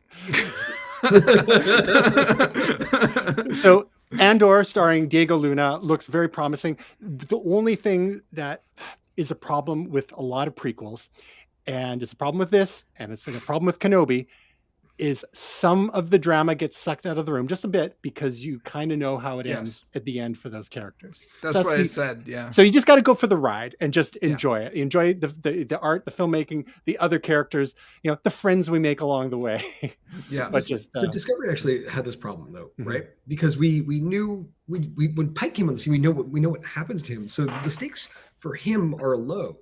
So Andor, starring Diego Luna, looks very promising. The only thing that is a problem with a lot of prequels, and it's a problem with this, and it's a problem with Kenobi, is some of the drama gets sucked out of the room just a bit because you kind of know how it ends at the end for those characters. That's what I said. Yeah. So you just got to go for the ride and just enjoy it. Enjoy the art, the filmmaking, the other characters, the friends we make along the way. Yeah. But so Discovery actually had this problem though, right? Because we knew when Pike came on the scene, we know what happens to him. So the stakes for him are low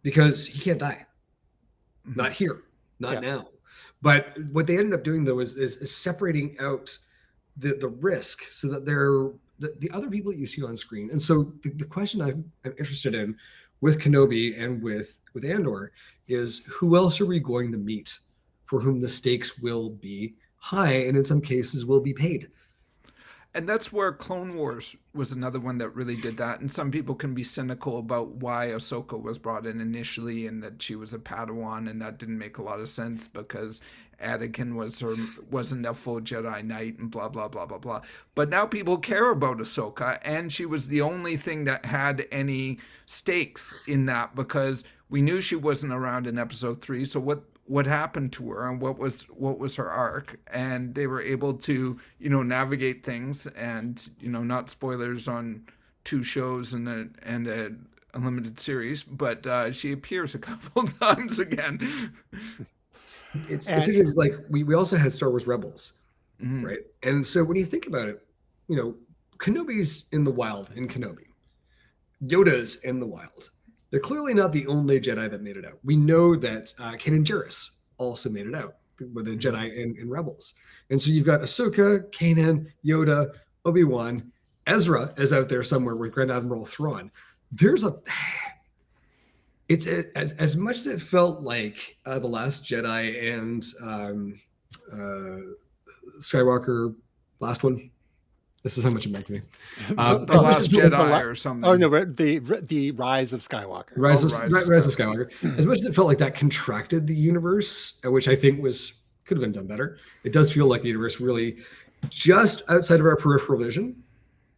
because he can't die. Not here, not now. But what they ended up doing though is separating out the risk so that they're the other people that you see on screen. And so the question I'm interested in with Kenobi and with Andor is, who else are we going to meet for whom the stakes will be high and in some cases will be paid? And that's where Clone Wars was another one that really did that. And some people can be cynical about why Ahsoka was brought in initially and that she was a Padawan, and that didn't make a lot of sense because Anakin wasn't a full Jedi Knight and blah, blah, blah, blah, blah. But now people care about Ahsoka, and she was the only thing that had any stakes in that because we knew she wasn't around in Episode 3. So what happened to her and what was her arc, and they were able to navigate things, and not spoilers on 2 shows and limited series, but she appears a couple times again. It's interesting. It's like we also had Star Wars Rebels, Mhm. right? And so when you think about it, Kenobi's in the wild in Kenobi. Yoda's in the wild. They're clearly not the only Jedi that made it out. We know that Kanan Jarrus also made it out with the Jedi in Rebels. And so you've got Ahsoka, Kanan, Yoda, Obi-Wan, Ezra is out there somewhere with Grand Admiral Thrawn. It's as much as it felt like The Last Jedi and Skywalker, last one. This is how much it meant to me. The Last Jedi or something. Oh no, the Rise of Skywalker. Rise of Skywalker. As much as it felt like that contracted the universe, which I think could have been done better. It does feel like the universe really, just outside of our peripheral vision,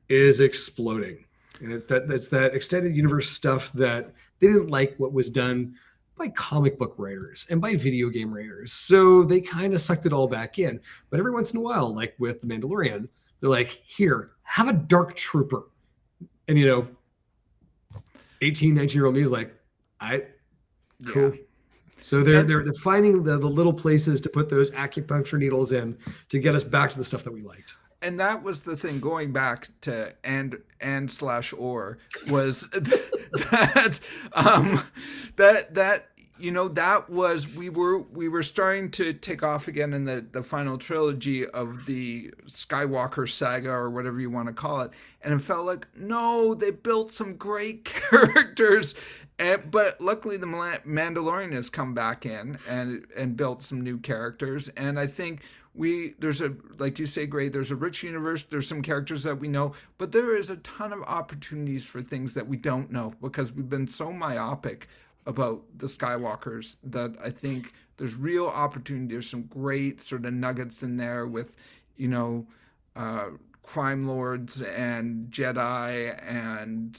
is exploding, and it's that extended universe stuff that they didn't like what was done by comic book writers and by video game writers, so they kind of sucked it all back in. But every once in a while, like with The Mandalorian, they're like, here, have a dark trooper. And 18, 19-year-old me is like, cool. Yeah. So they're finding the little places to put those acupuncture needles in to get us back to the stuff that we liked. And that was the thing, going back to and/or was that that was, we were starting to take off again in the final trilogy of the Skywalker saga, or whatever you want to call it, and it felt like, no, they built some great characters, but luckily the Mandalorian has come back in and built some new characters, and I think there's a, like you say, Gray, there's a rich universe, there's some characters that we know, but there is a ton of opportunities for things that we don't know, because we've been so myopic about the Skywalkers that I think there's real opportunity. There's some great sort of nuggets in there with, crime lords and Jedi and,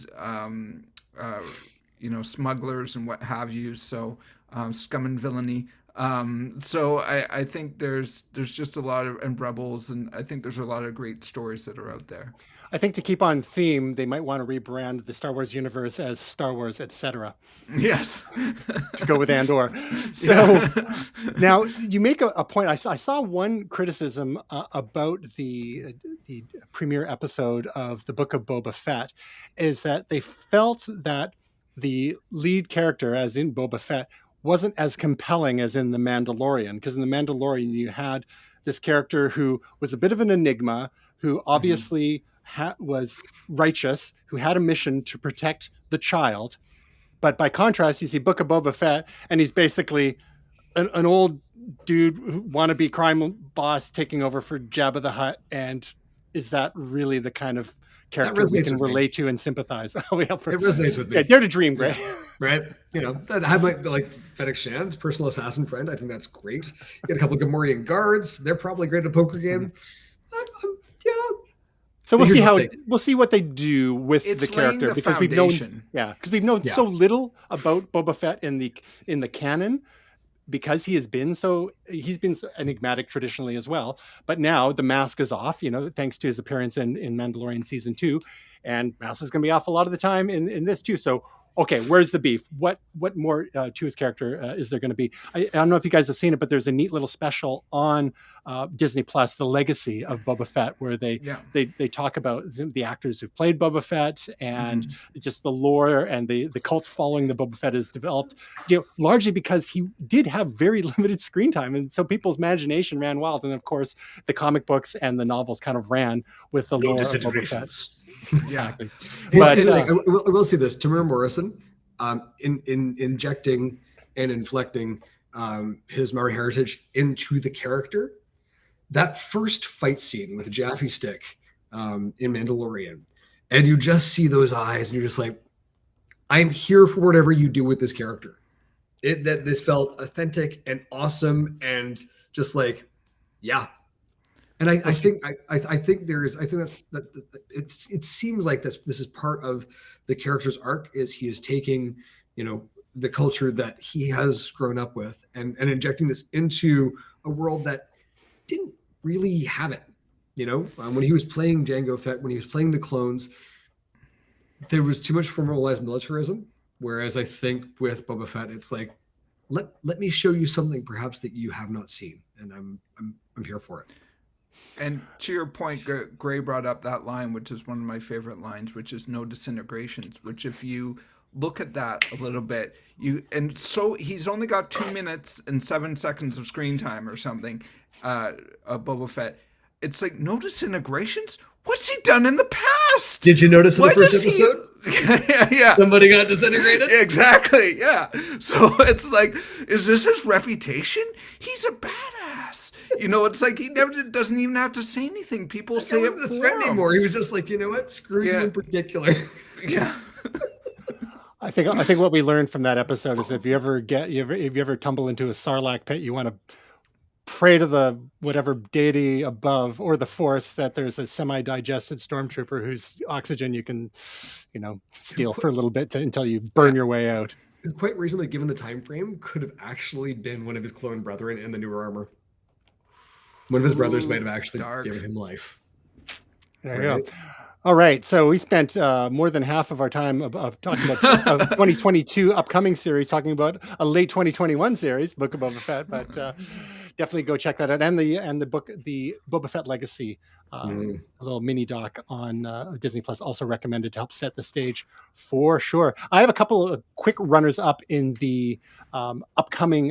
smugglers and what have you. So scum and villainy. So I think there's just a lot of, and Rebels, and I think there's a lot of great stories that are out there. I think to keep on theme, they might want to rebrand the Star Wars universe as Star Wars, etc. Yes. To go with Andor. So now you make a point. I saw one criticism about the premiere episode of the Book of Boba Fett, is that they felt that the lead character, as in Boba Fett, wasn't as compelling as in The Mandalorian, because in The Mandalorian you had this character who was a bit of an enigma, who obviously was righteous, who had a mission to protect the child. But by contrast, you see Book of Boba Fett, and he's basically an old dude who wannabe crime boss taking over for Jabba the Hutt. And is that really the kind of character we can relate to and sympathize? It resonates with me. Yeah, dare to dream, Gray. Right. I have my Fennec Shand, personal assassin friend. I think that's great. You get a couple of Gamorrean guards. They're probably great at a poker game. Yeah. So we'll see what they do with the character, because we've known so little about Boba Fett in the canon, because he's been so enigmatic traditionally as well. But now the mask is off, thanks to his appearance in Mandalorian season 2, and mask is going to be off a lot of the time in this too. So okay, where's the beef? What more to his character is there going to be? I don't know if you guys have seen it, but there's a neat little special on Disney Plus, The Legacy of Boba Fett, where they talk about the actors who've played Boba Fett and just the lore and the cult following that Boba Fett has developed, largely because he did have very limited screen time. And so people's imagination ran wild. And of course, the comic books and the novels kind of ran with the lore of Boba Fett. Exactly. But I will say this: Tamara Morrison, in injecting and inflecting his Maori heritage into the character. That first fight scene with the Jaffe Stick in Mandalorian, and you just see those eyes, and you're just like, "I'm here for whatever you do with this character." This felt authentic and awesome, and just like, yeah. And I think it seems like this is part of the character's arc, is he is taking, the culture that he has grown up with and injecting this into a world that didn't really have it. When he was playing Jango Fett, when he was playing the clones, there was too much formalized militarism, whereas I think with Boba Fett, it's like, let me show you something perhaps that you have not seen, and I'm here for it. And to your point, Gray brought up that line, which is one of my favorite lines, which is no disintegrations, which if you look at that a little bit, so he's only got 2 minutes and 7 seconds of screen time or something, Boba Fett. It's like, no disintegrations? What's he done in the past? Did you notice in the first episode? Yeah. Somebody got disintegrated? Exactly, yeah. So it's like, is this his reputation? He's a badass. It's like he never doesn't even have to say anything. People say it wasn't a for threat him. anymore. He was just like, you know what? Screw you in particular. Yeah. I think what we learned from that episode is if you ever tumble into a Sarlacc pit, you want to pray to the whatever deity above or the force that there's a semi-digested stormtrooper whose oxygen you can, steal for a little bit until you burn your way out. Quite reasonably, given the time frame, could have actually been one of his clone brethren in the newer armor. One of his brothers might have actually given him life. There you go. All right, so we spent more than half of our time of talking about 2022 upcoming series, talking about a late 2021 series, Book of Boba Fett, but definitely go check that out. And the book, the Boba Fett Legacy, a little mini doc on Disney Plus, also recommended to help set the stage for sure. I have a couple of quick runners up in the upcoming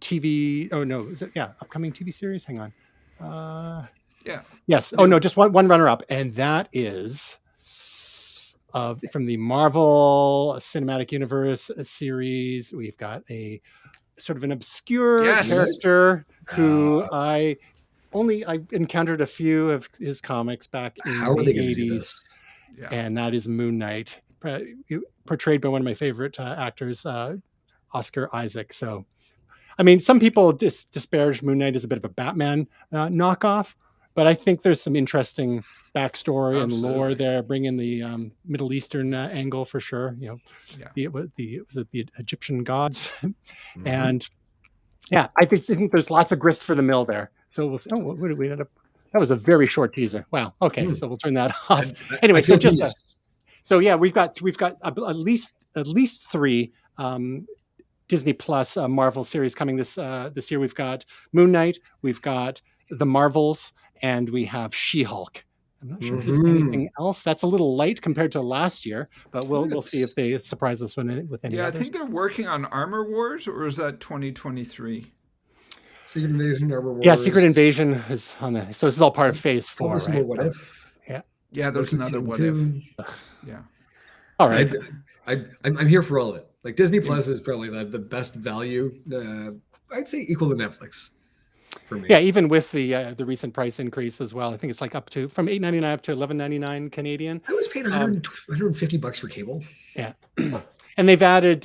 TV. Oh no, is it? Yeah, upcoming TV series. Hang on. Yeah. Yes. Oh no, just one runner up, and that is from the Marvel Cinematic Universe series. We've got a sort of an obscure character who I encountered a few of his comics back in the 80s, and that is Moon Knight, portrayed by one of my favorite actors, Oscar Isaac. So, I mean, some people disparage Moon Knight as a bit of a Batman knockoff. But I think there's some interesting backstory and lore there. Bring in the Middle Eastern angle for sure. The Egyptian gods, and I think there's lots of grist for the mill there. So we'll see. Oh, what did we end up? That was a very short teaser. Wow. Okay, so we'll turn that off. Anyway, we've got at least 3 Disney Plus Marvel series coming this year. We've got Moon Knight. We've got The Marvels. And we have She-Hulk. I'm not sure if there's anything else. That's a little light compared to last year, but we'll see if they surprise us with any. Yeah, others. I think they're working on Armor Wars, or is that 2023? Secret Invasion, Armor Wars. Yeah, Secret Invasion is on the. So this is all part of Phase 4, right? What if? Yeah, there's another What If. Yeah. All right. I'm here for all of it. Like Disney Plus is probably the best value. I'd say equal to Netflix. For me. Yeah, even with the recent price increase as well. I think it's like up to from $8.99 up to $11.99 Canadian. I was paid $150 for cable. Yeah, and they've added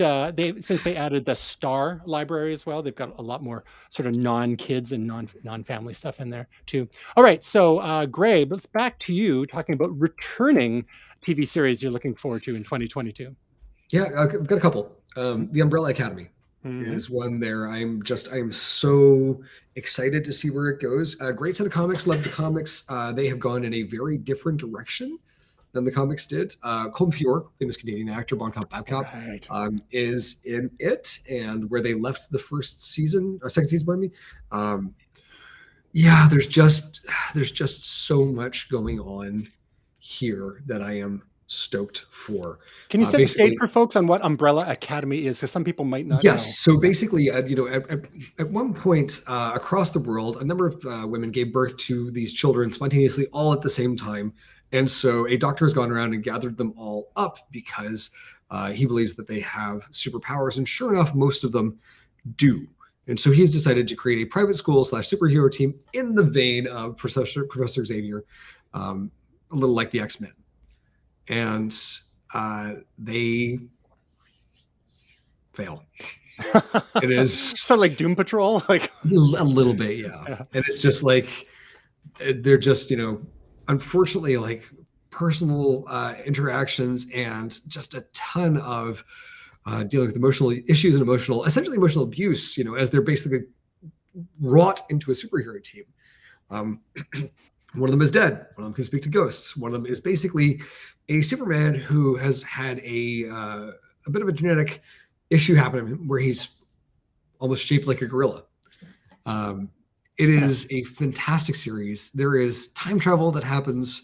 since they added the Star library as well. They've got a lot more sort of non-kids and non-family stuff in there too. All right, so Gray, let's back to you talking about returning TV series you're looking forward to in 2022. Yeah, I've got a couple. The Umbrella Academy. Is one there. I'm so excited to see where it goes. Great set of comics. Love the comics. They have gone in a very different direction than the comics did. Colm Feore, famous Canadian actor, Bon Cop, Bad Cop, is in it, and where they left the second season, pardon me. There's just so much going on here that I am stoked for. Can you set the stage for folks on what Umbrella Academy is? Because some people might not know. So basically, at one point across the world, a number of women gave birth to these children spontaneously all at the same time. And so a doctor has gone around and gathered them all up because he believes that they have superpowers. And sure enough, most of them do. And so he's decided to create a private school / superhero team in the vein of Professor Xavier, a little like the X-Men. And they fail. It is sort of like Doom Patrol, like a little bit, yeah. And it's just like they're just unfortunately like personal interactions and just a ton of dealing with emotional issues and essentially emotional abuse. As they're basically wrought into a superhero team. One of them is dead. One of them can speak to ghosts. One of them is basically a Superman who has had a bit of a genetic issue happen to him where he's almost shaped like a gorilla. It is a fantastic series. There is time travel that happens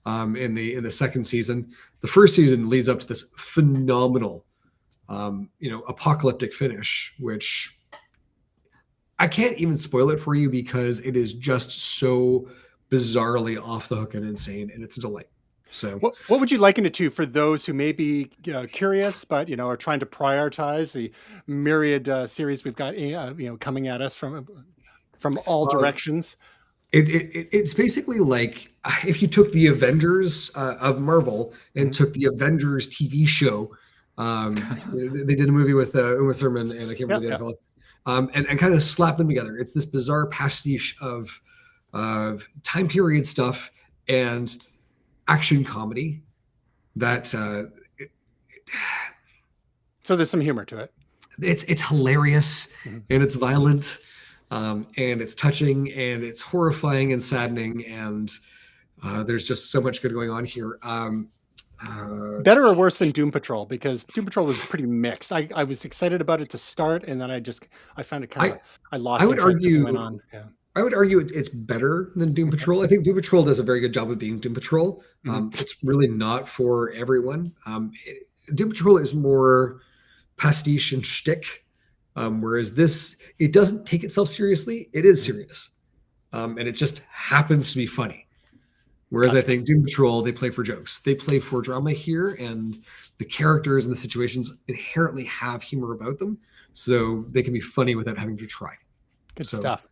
in the second season. The first season leads up to this phenomenal, apocalyptic finish, which I can't even spoil it for you because it is just so bizarrely off the hook and insane, and it's a delight. So, what would you liken it to for those who may be curious, but are trying to prioritize the myriad series we've got, coming at us from all directions? It's basically like if you took the Avengers of Marvel and took the Avengers TV show. They did a movie with Uma Thurman and I can't remember the other fellow, and kind of slapped them together. It's this bizarre pastiche of time period stuff and action comedy that so there's some humor to it. It's hilarious and it's violent. And it's touching and it's horrifying and saddening, and there's just so much good going on here. Better or worse than Doom Patrol? Because Doom Patrol was pretty mixed. I was excited about it to start, and then I found it kind of I lost. I would argue. Went on. Yeah. I would argue it's better than Doom Patrol. I think Doom Patrol does a very good job of being Doom Patrol. It's really not for everyone. Doom Patrol is more pastiche and shtick. Whereas this, it doesn't take itself seriously. It is serious. And it just happens to be funny. Whereas I think Doom Patrol, they play for jokes. They play for drama here, and the characters and the situations inherently have humor about them. So they can be funny without having to try. Good stuff.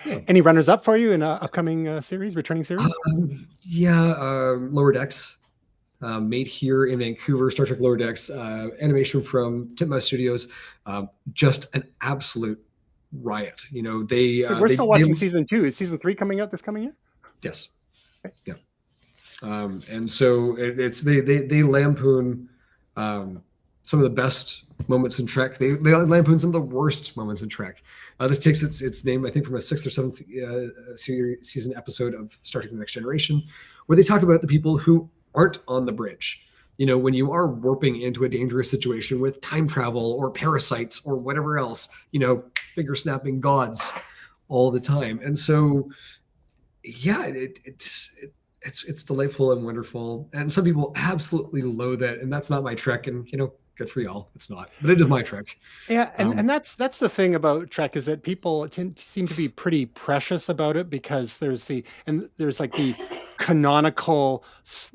Yeah. Any runners up for you in upcoming series, returning series? Lower Decks. Made here in Vancouver, Star Trek Lower Decks, animation from Titmouse Studios, just an absolute riot. We're still watching season 2. Is season 3 coming out this coming year? Yes. Okay. Yeah. And so they lampoon some of the best moments in Trek. They lampoon some of the worst moments in Trek. This takes its name, I think, from a 6th or 7th season episode of Star Trek: The Next Generation, where they talk about the people who aren't on the bridge. When you are warping into a dangerous situation with time travel or parasites or whatever else, finger snapping gods all the time. And so, yeah, it's delightful and wonderful. And some people absolutely loathe it, and that's not my Trek. And good for y'all. It's not, but it is my Trek. Yeah, and that's the thing about Trek is that people seem to be pretty precious about it because there's like the canonical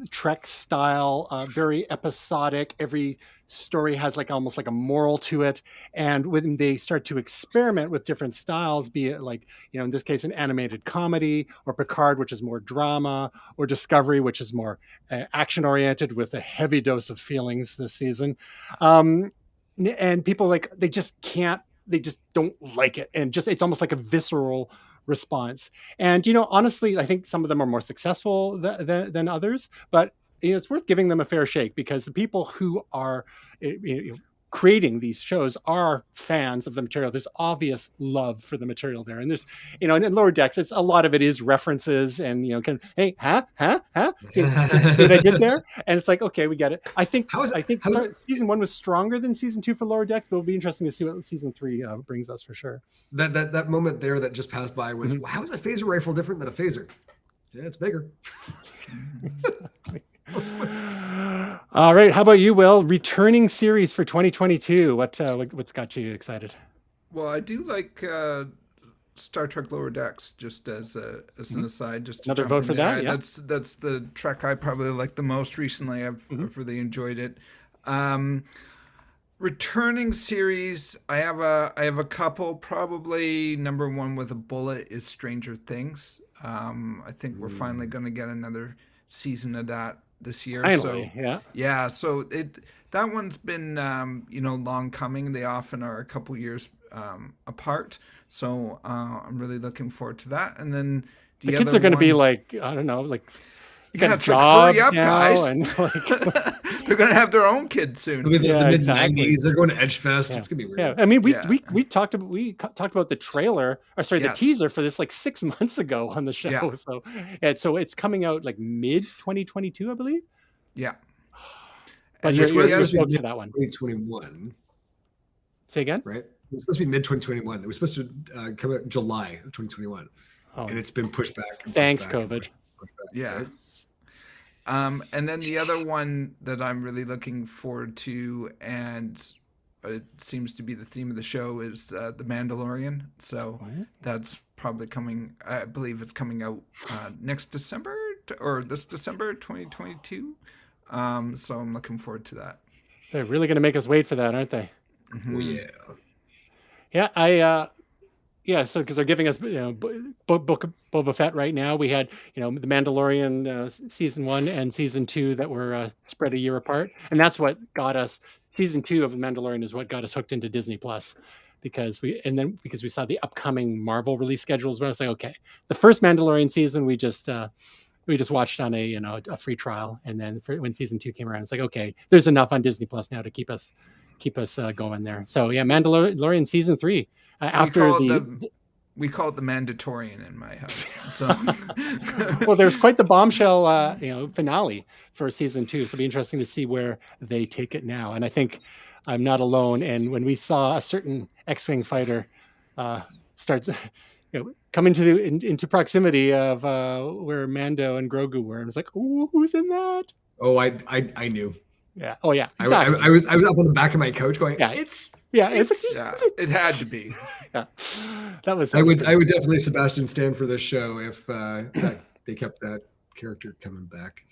Trek style, very episodic. Every story has like almost like a moral to it, and when they start to experiment with different styles, be it like in this case an animated comedy, or Picard, which is more drama, or Discovery, which is more action oriented with a heavy dose of feelings this season, and people they just don't like it, and it's almost like a visceral response. And honestly, I think some of them are more successful than others, but it's worth giving them a fair shake because the people who are creating these shows are fans of the material. There's obvious love for the material there, and there's and in Lower Decks, a lot of it is references and see what I did there, and it's like, okay, we get it. I think season 1 was stronger than season 2 for Lower Decks, but it'll be interesting to see what season 3 brings us for sure. That moment there that just passed by was, how is a phaser rifle different than a phaser? Yeah, it's bigger. All right, how about you, Will? Returning series for 2022. What's got you excited? Well, I do like Star Trek Lower Decks, just as an aside. Just another vote for that. Yeah. That's the Trek I probably like the most recently. I've really enjoyed it. Returning series, I have a couple. Probably number one with a bullet is Stranger Things. I think we're finally going to get another season of that this year. Finally, yeah. So that one's been long coming. They often are a couple years apart. So I'm really looking forward to that. And then the kids are going to be like, I don't know, like You got it's like, hurry jobs up, now, guys. and like, They're gonna have their own kids It'll soon. be the Yeah, mid exactly. 90s. They're going to Edgefest. Yeah. It's gonna be weird. yeah. I mean, Yeah. we talked about the trailer, or sorry, the Yes. teaser for this like 6 months ago on the show. Yeah. So it's coming out like mid 2022, I believe. Yeah. But And you're this was stoked for that one. 2021, Say again. right? It was supposed to be mid 2021. It was supposed to come out in July of 2021, Oh, and it's been pushed back. and pushed thanks, back and COVID. pushed back, Yeah. right? And then the other one that I'm really looking forward to, and it seems to be the theme of the show, is the Mandalorian. So that's probably coming. I believe it's coming out next December or this December 2022. So I'm looking forward to that. They're really going to make us wait for that, aren't they? Oh yeah. Yeah, so because they're giving us, Book of Boba Fett right now. We had, the Mandalorian season 1 and season 2 that were spread a year apart, and that's what got us. Season 2 of the Mandalorian is what got us hooked into Disney Plus, because we saw the upcoming Marvel release schedules. But I was like, okay, the first Mandalorian season we just watched on a free trial, and then when season 2 came around, it's like, okay, there's enough on Disney Plus now to keep us going there. So yeah, Mandalorian season 3. We call it the Mandatorian in my house. So well, there's quite the bombshell, finale for season 2. So it'll be interesting to see where they take it now. And I think I'm not alone. And when we saw a certain X-wing fighter starts, come into proximity of where Mando and Grogu were, and it's like, ooh, who's in that? Oh, I knew. Yeah. Oh yeah. Exactly. I was up on the back of my couch going, Yeah. it had to be. Yeah. That was. I would definitely Sebastian stand for this show if they kept that character coming back.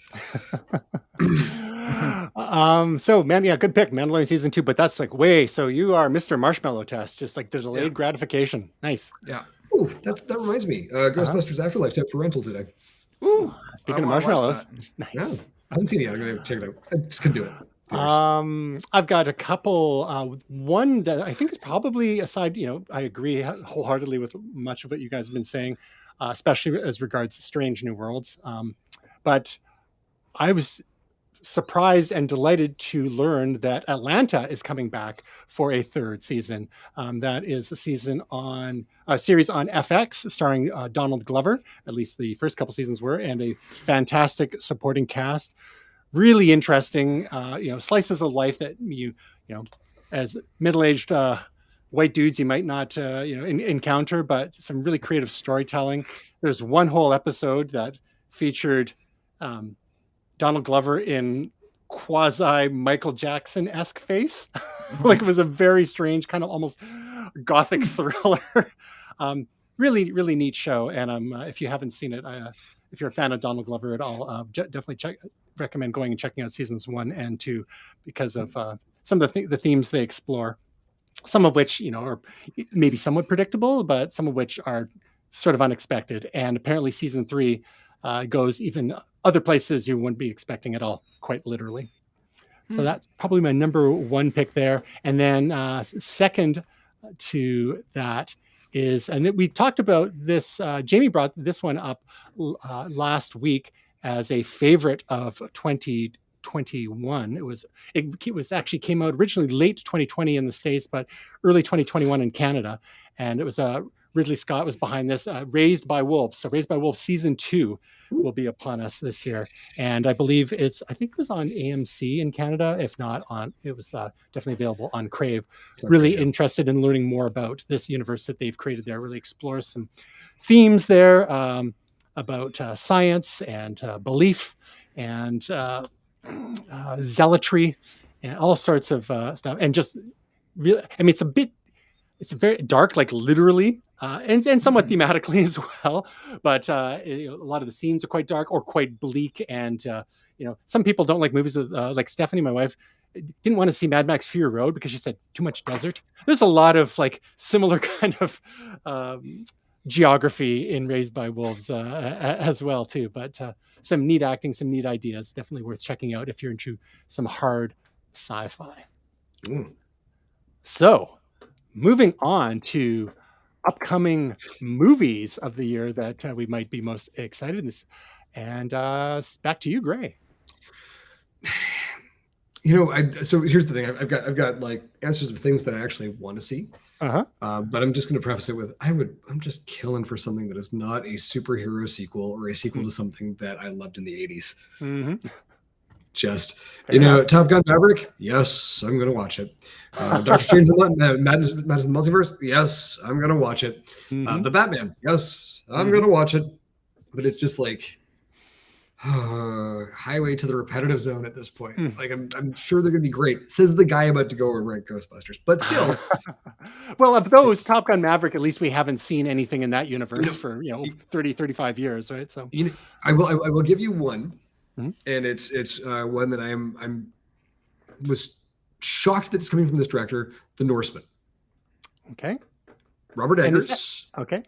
So good pick, Mandalorian season 2. But that's like so you are Mr. Marshmallow Test, just like the delayed gratification. Nice. Yeah. Oh, that reminds me. Ghostbusters Afterlife's out for rental today. Ooh. Speaking of marshmallows, nice. Yeah, I haven't seen it yet. I'm gonna check it out. I just couldn't do it. I've got a couple. One that I think is probably aside. I agree wholeheartedly with much of what you guys have been saying, especially as regards to Strange New Worlds. But I was surprised and delighted to learn that Atlanta is coming back for a 3rd season. That is a series on FX starring Donald Glover. At least the first couple seasons were, and a fantastic supporting cast. Really interesting, slices of life that as middle-aged white dudes, you might not, encounter, but some really creative storytelling. There's one whole episode that featured Donald Glover in quasi Michael Jackson-esque face. Like, it was a very strange, kind of almost gothic thriller. Really, really neat show. And if you haven't seen it, if you're a fan of Donald Glover at all, definitely recommend going and checking out seasons 1 and 2 because of some of the themes they explore. Some of which, are maybe somewhat predictable, but some of which are sort of unexpected. And apparently season 3 goes even other places you wouldn't be expecting at all, quite literally. So that's probably my number 1 pick there. And then second to that is, and we talked about this, Jamie brought this one up last week as a favorite of 2021. It was actually came out originally late 2020 in the States, but early 2021 in Canada. And it was Ridley Scott was behind this, Raised by Wolves. So Raised by Wolves season 2 will be upon us this year. And I believe it was on AMC in Canada. If not it was definitely available on Crave. Really interested in learning more about this universe that they've created there. Really explores some themes there about science and belief and zealotry and all sorts of stuff. And just really, it's very dark, like literally, and somewhat thematically as well. But a lot of the scenes are quite dark or quite bleak. And some people don't like movies with, like Stephanie, my wife, didn't want to see Mad Max Fury Road because she said too much desert. There's a lot of like similar kind of geography in Raised by Wolves as well too. But some neat acting, some neat ideas. Definitely worth checking out if you're into some hard sci-fi. So, moving on to upcoming movies of the year that we might be most excited. And back to you, Gray. So here's the thing. I've got like answers of things that I actually want to see. Uh-huh. But I'm just going to preface it with I'm just killing for something that is not a superhero sequel or a sequel to something that I loved in the 80s. Mm-hmm. Just, Fair enough. Top Gun Maverick. Yes, I'm going to watch it. Doctor Strange Madness in the Multiverse. Yes, I'm going to watch it. Mm-hmm. The Batman. Yes, I'm going to watch it. But it's just like highway to the repetitive zone at this point. Like I'm sure they're going to be great. Says the guy about to go and rank Ghostbusters, but still. Well, of those, Top Gun Maverick, at least we haven't seen anything in that universe for 30, 35 years, right? So I will give you one, and it's one that I was shocked that it's coming from this director, The Norseman. Okay. Robert Eggers. Okay.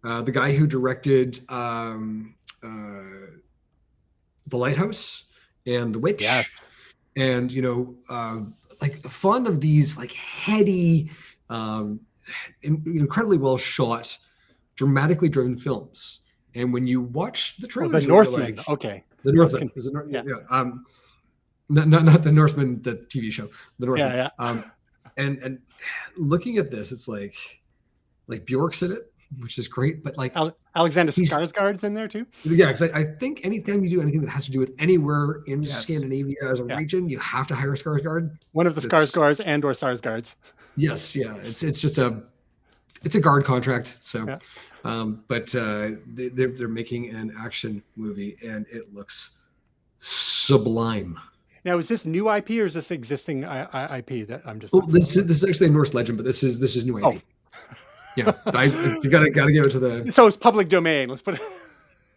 The guy who directed The Lighthouse and The Witch. Yes. And like fond of these like heady, incredibly well shot, dramatically driven films. And when you watch the trailer, The Northman. Okay. The Northman. Not the Northman, the TV show. The Northman. Yeah. And looking at this, it's like Bjork's in it, which is great, but like Alexander Skarsgård's in there too. Yeah, because I think anytime you do anything that has to do with anywhere in Scandinavia as a region, you have to hire Skarsgård. One of the Skarsgårds and/or Sarsgaards. Yes, yeah, it's just a guard contract. So, but they're making an action movie, and it looks sublime. Now, is this new IP or is this existing IP that I'm just? Well, this is actually a Norse legend, but this is new IP. Oh. Yeah, you gotta give it to the. So it's public domain. Let's put it.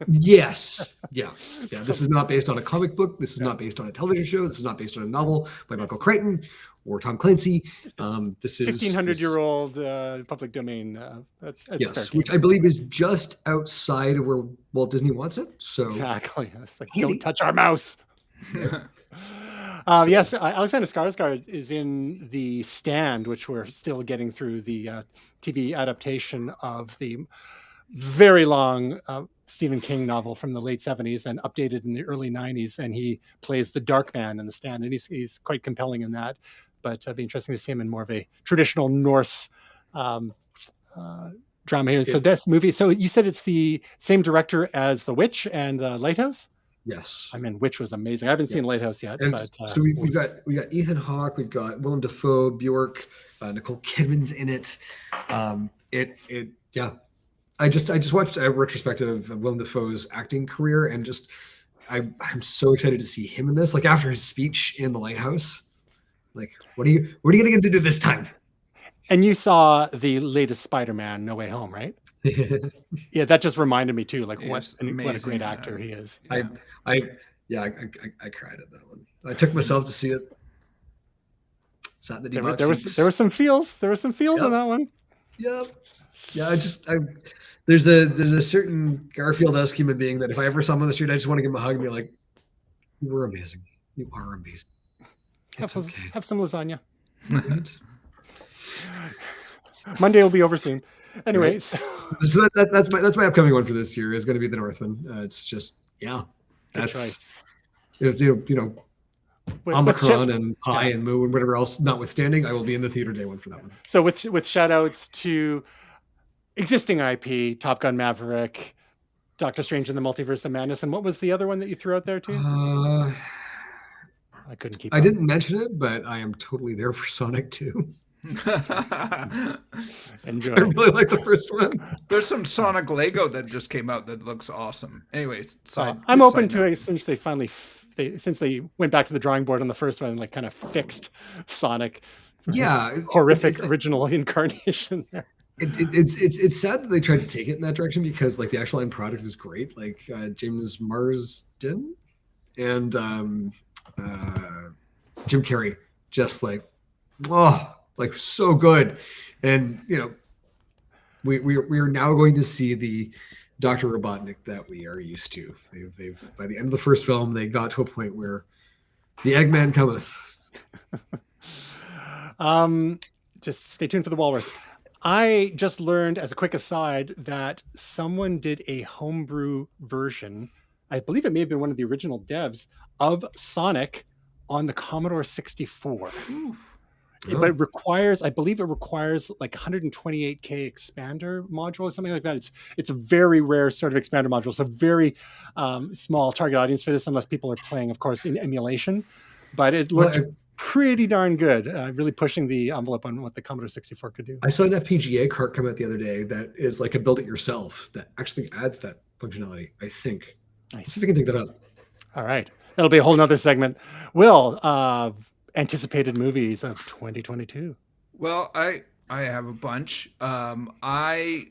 Yes. Yeah. This is not based on a comic book. This is not based on a television show. This is not based on a novel by Michael Crichton or Tom Clancy. This is 1,500-year-old public domain. That's yes, which I believe is just outside of where Walt Disney wants it. So exactly, it's like don't touch our mouse. Yes, Alexander Skarsgård is in The Stand, which we're still getting through the TV adaptation of the very long Stephen King novel from the late 70s and updated in the early 90s. And he plays the Dark Man in The Stand, and he's quite compelling in that. But it'd be interesting to see him in more of a traditional Norse drama here. So this movie, so you said it's the same director as The Witch and The Lighthouse? Yes. I mean, Witch was amazing. I haven't seen Lighthouse yet. But, so we got Ethan Hawke, we've got Willem Dafoe, Bjork, Nicole Kidman's in it. I just watched a retrospective of Willem Dafoe's acting career, and just I'm so excited to see him in this. Like after his speech in The Lighthouse, like what are you gonna get to do this time? And you saw the latest Spider-Man, No Way Home, right? Yeah, that just reminded me too. Like what a great actor he is. Yeah. I cried at that one. I took myself to see it. There were some feels. There were some feels on that one. Yep. Yeah, there's a certain Garfield-esque human being that if I ever saw him on the street, I just want to give him a hug and be like, "You were amazing. You are amazing." Have some lasagna. Monday will be over soon. Anyway, right. So that's my upcoming one for this year is going to be The Northman. It's just that's Omicron and Pi and Moo and whatever else notwithstanding, I will be in the theater day one for that one. So with shout outs to existing IP, Top Gun Maverick, Doctor Strange in the Multiverse of Madness, and what was the other one that you threw out there too? I couldn't keep. I didn't mention it, but I am totally there for Sonic 2. Enjoy. I really like the first one. There's some Sonic Lego that just came out that looks awesome. Anyways, I'm open to it since they finally since they went back to the drawing board on the first one and like kind of fixed Sonic. Horrific original incarnation there. It's sad that they tried to take it in that direction because like the actual end product is great. Like James Marsden and Jim Carrey just like so good. And we are now going to see the Dr. Robotnik that we are used to. They've by the end of the first film, they got to a point where the Eggman cometh. Just stay tuned for the Walrus. I just learned, as a quick aside, that someone did a homebrew version, I believe it may have been one of the original devs of Sonic on the Commodore 64. But it requires, I believe it requires like 128K expander module or something like that. It's a very rare sort of expander module. So very small target audience for this, unless people are playing, of course, in emulation. But it looked pretty darn good, really pushing the envelope on what the Commodore 64 could do. I saw an FPGA cart come out the other day that is like a build it yourself that actually adds that functionality, I think. Nice. Let's see if we can dig that up. All right. That'll be a whole nother segment. Will, anticipated movies of 2022. Well, I have a bunch. I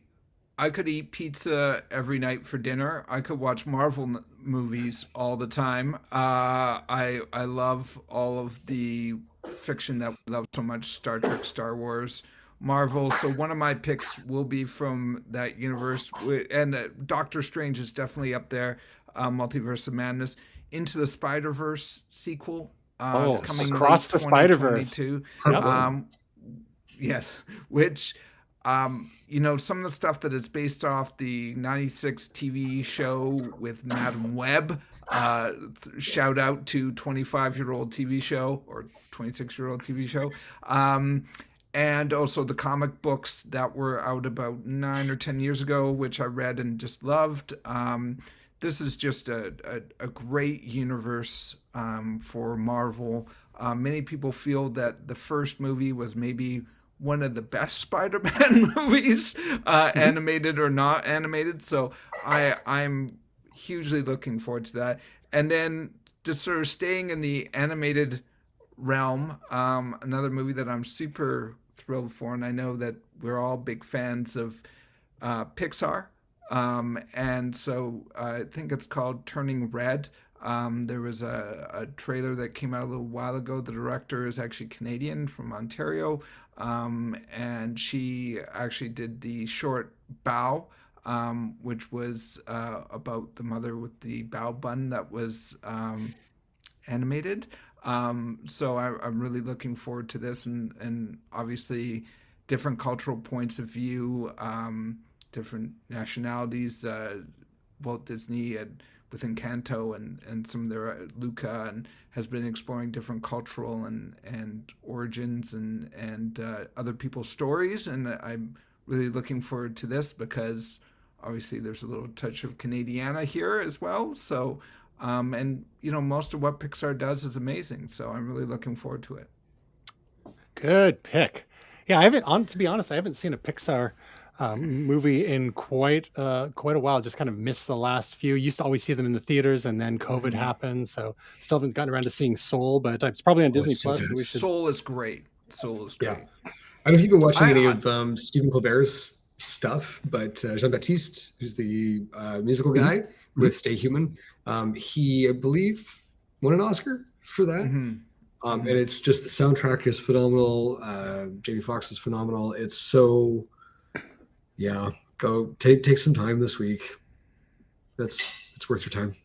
could eat pizza every night for dinner. I could watch Marvel movies all the time. I love all of the fiction that we love so much: Star Trek, Star Wars, Marvel. So one of my picks will be from that universe, and Doctor Strange is definitely up there. Multiverse of Madness, Into the Spider-Verse sequel. It's coming across the Spider-Verse. Yes, which you know, some of the stuff that it's based off the 96 TV show with Madam Web. Shout out to 25-year-old TV show or 26-year-old TV show. And also the comic books that were out about 9 or 10 years ago, which I read and just loved. This is just a great universe for Marvel. Many people feel that the first movie was maybe one of the best Spider-Man movies, animated or not animated. So I'm hugely looking forward to that. And then just sort of staying in the animated realm, another movie that I'm super thrilled for, and I know that we're all big fans of Pixar. And so I think it's called Turning Red. There was a trailer that came out a little while ago. The director is actually Canadian from Ontario. And she actually did the short Bow, which was about the mother with the bow bun that was animated. So I'm really looking forward to this, and obviously different cultural points of view, different nationalities. Walt Disney with Encanto and some of their Luca, and has been exploring different cultural and origins and other people's stories. And I'm really looking forward to this because obviously there's a little touch of Canadiana here as well. So, and you know, most of what Pixar does is amazing. So I'm really looking forward to it. Good pick. Yeah, to be honest, I haven't seen a Pixar movie in quite a while. Just kind of missed the last few. Used to always see them in the theaters, and then COVID happened, so still haven't gotten around to seeing Soul. But it's probably on Disney Plus. So Soul is great. Soul is great. Yeah. I don't know if you've been watching any of Stephen Colbert's stuff, but Jean-Baptiste, who's the musical guy with Stay Human, he, I believe, won an Oscar for that. And it's just the soundtrack is phenomenal. Jamie Foxx is phenomenal. It's so. Yeah, go take some time this week. It's worth your time.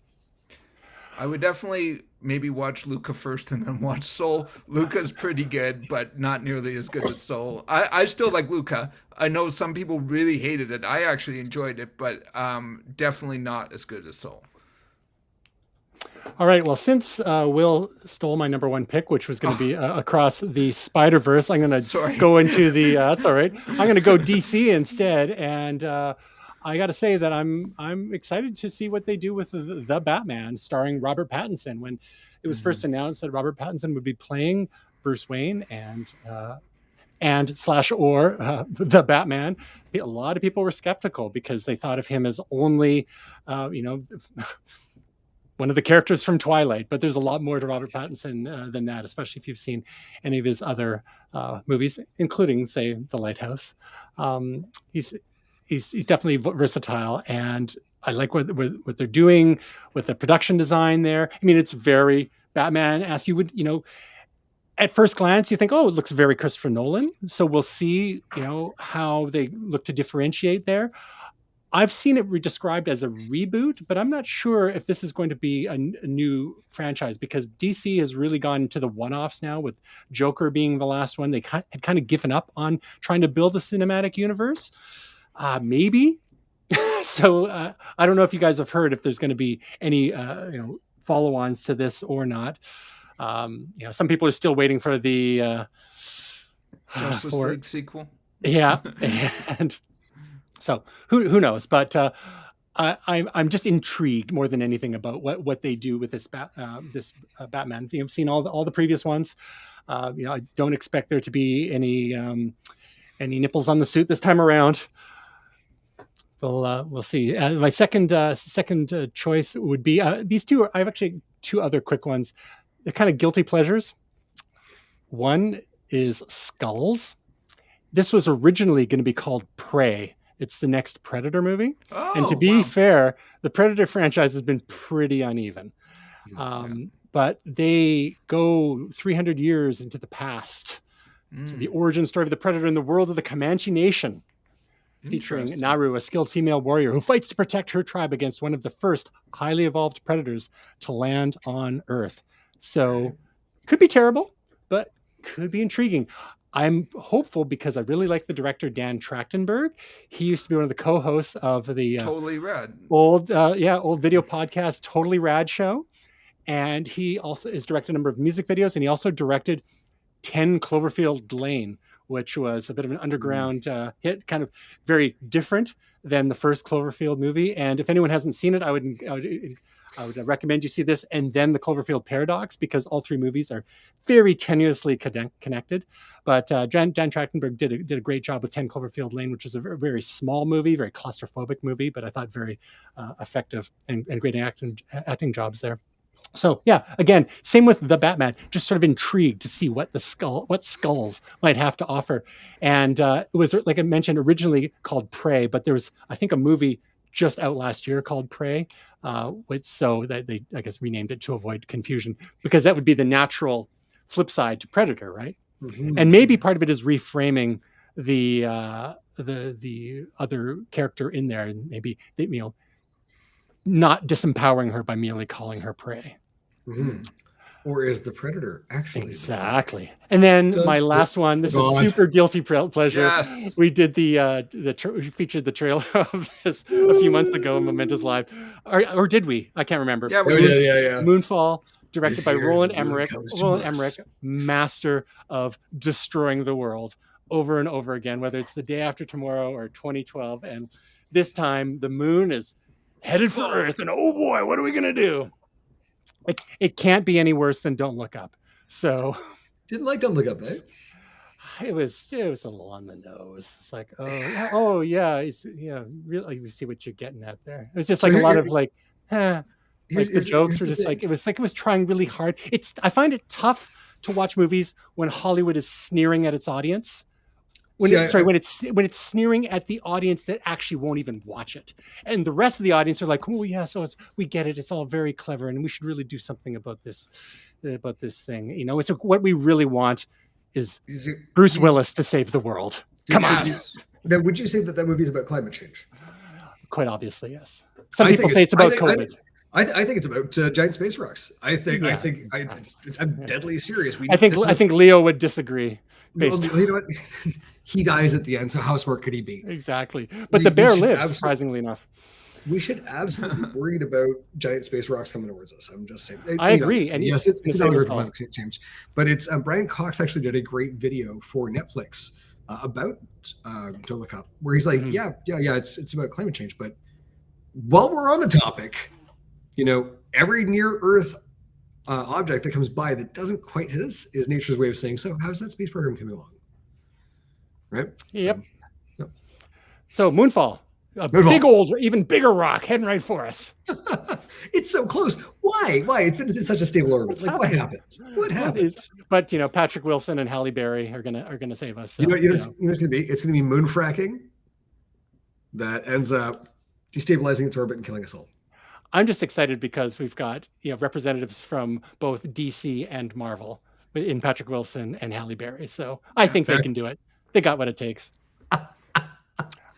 I would definitely maybe watch Luca first and then watch Soul. Luca's pretty good, but not nearly as good as Soul. I still like Luca. I know some people really hated it. I actually enjoyed it, but definitely not as good as Soul. All right. Well, since Will stole my number one pick, which was going to be across the Spider-Verse, I'm going to go into the. That's all right. I'm going to go DC instead, and I got to say that I'm excited to see what they do with the Batman, starring Robert Pattinson. When it was first announced that Robert Pattinson would be playing Bruce Wayne and the Batman, a lot of people were skeptical because they thought of him as only, one of the characters from Twilight, but there's a lot more to Robert Pattinson than that, especially if you've seen any of his other movies, including, say, The Lighthouse. He's definitely versatile, and I like what they're doing with the production design there. I mean, it's very Batman, as you would, at first glance, you think, oh, it looks very Christopher Nolan. So we'll see, how they look to differentiate there. I've seen it described as a reboot, but I'm not sure if this is going to be a new franchise, because DC has really gone into the one-offs now, with Joker being the last one. They had kind of given up on trying to build a cinematic universe. Maybe So I don't know if you guys have heard if there's going to be any follow-ons to this or not. Some people are still waiting for the Justice League sequel. Yeah, and so who knows? But I'm just intrigued more than anything about what they do with this Batman. You've seen all the previous ones. I don't expect there to be any nipples on the suit this time around. We'll see. My second choice would be these two. I have actually two other quick ones. They're kind of guilty pleasures. One is Skulls. This was originally going to be called Prey. It's the next Predator movie. Oh, and to be fair, the Predator franchise has been pretty uneven. But they go 300 years into the past to the origin story of the Predator in the world of the Comanche Nation, featuring Naru, a skilled female warrior who fights to protect her tribe against one of the first highly evolved predators to land on Earth. So could be terrible, but could be intriguing. I'm hopeful because I really like the director, Dan Trachtenberg. He used to be one of the co-hosts of the Totally Rad old video podcast, Totally Rad show. And he also has directed a number of music videos, and he also directed 10 Cloverfield Lane, which was a bit of an underground hit, kind of very different than the first Cloverfield movie. And if anyone hasn't seen it, I would recommend you see this and then the Cloverfield Paradox, because all three movies are very tenuously connected. But Dan Trachtenberg did a great job with 10 Cloverfield Lane, which is a very, very small movie, very claustrophobic movie, but I thought very effective and great acting jobs there. So yeah, again, same with the Batman, just sort of intrigued to see what Skulls might have to offer. And it was, like I mentioned, originally called Prey, but there was, I think, a movie just out last year called Prey, so that they, I guess, renamed it to avoid confusion, because that would be the natural flip side to Predator, right? Mm-hmm. And maybe part of it is reframing the other character in there, and maybe not disempowering her by merely calling her Prey. Mm-hmm. Or is the Predator actually exactly? And then my last one. This is super guilty pleasure. Yes. We did we featured the trailer of this a few months ago in Momentous Live, or did we? I can't remember. Yeah, we did. Yeah. Moonfall, directed by Roland Emmerich. Roland Emmerich, master of destroying the world over and over again, whether it's The Day After Tomorrow or 2012. And this time the moon is headed for Earth, and oh boy, what are we gonna do? It can't be any worse than Don't Look Up. So didn't like Don't Look Up, eh? It was a little on the nose. It's like, really, you see what you're getting at there. It was just like a lot of the jokes were just like it was trying really hard. I find it tough to watch movies when Hollywood is sneering at its audience. When it's sneering at the audience that actually won't even watch it, and the rest of the audience are like, "Oh yeah, so we get it. It's all very clever, and we should really do something about this thing." It's what we really want is Bruce Willis to save the world. Come on. Now, would you say that movie is about climate change? Quite obviously, yes. Some people say it's about COVID. I think it's about giant space rocks. I'm deadly serious. I think Leo would disagree. You know what? He dies at the end, so how smart could he be? Exactly. But the bear lives, surprisingly enough. We should absolutely be worried about giant space rocks coming towards us. I'm just saying. I agree. And yes, it's another climate change. But it's Brian Cox actually did a great video for Netflix about Don't Look Up, where he's like, it's about climate change. But while we're on the topic, every near Earth object that comes by that doesn't quite hit us is nature's way of saying, so how's that space program coming along? Right? Yep. So Moonfall, big old, even bigger rock heading right for us. It's so close. Why? It's been in such a stable orbit. Like, what happened? What happened? But Patrick Wilson and Halle Berry are gonna save us. So, it's gonna be? It's gonna be moon fracking that ends up destabilizing its orbit and killing us all. I'm just excited because we've got representatives from both DC and Marvel in Patrick Wilson and Halle Berry. So I think they can do it. They got what it takes.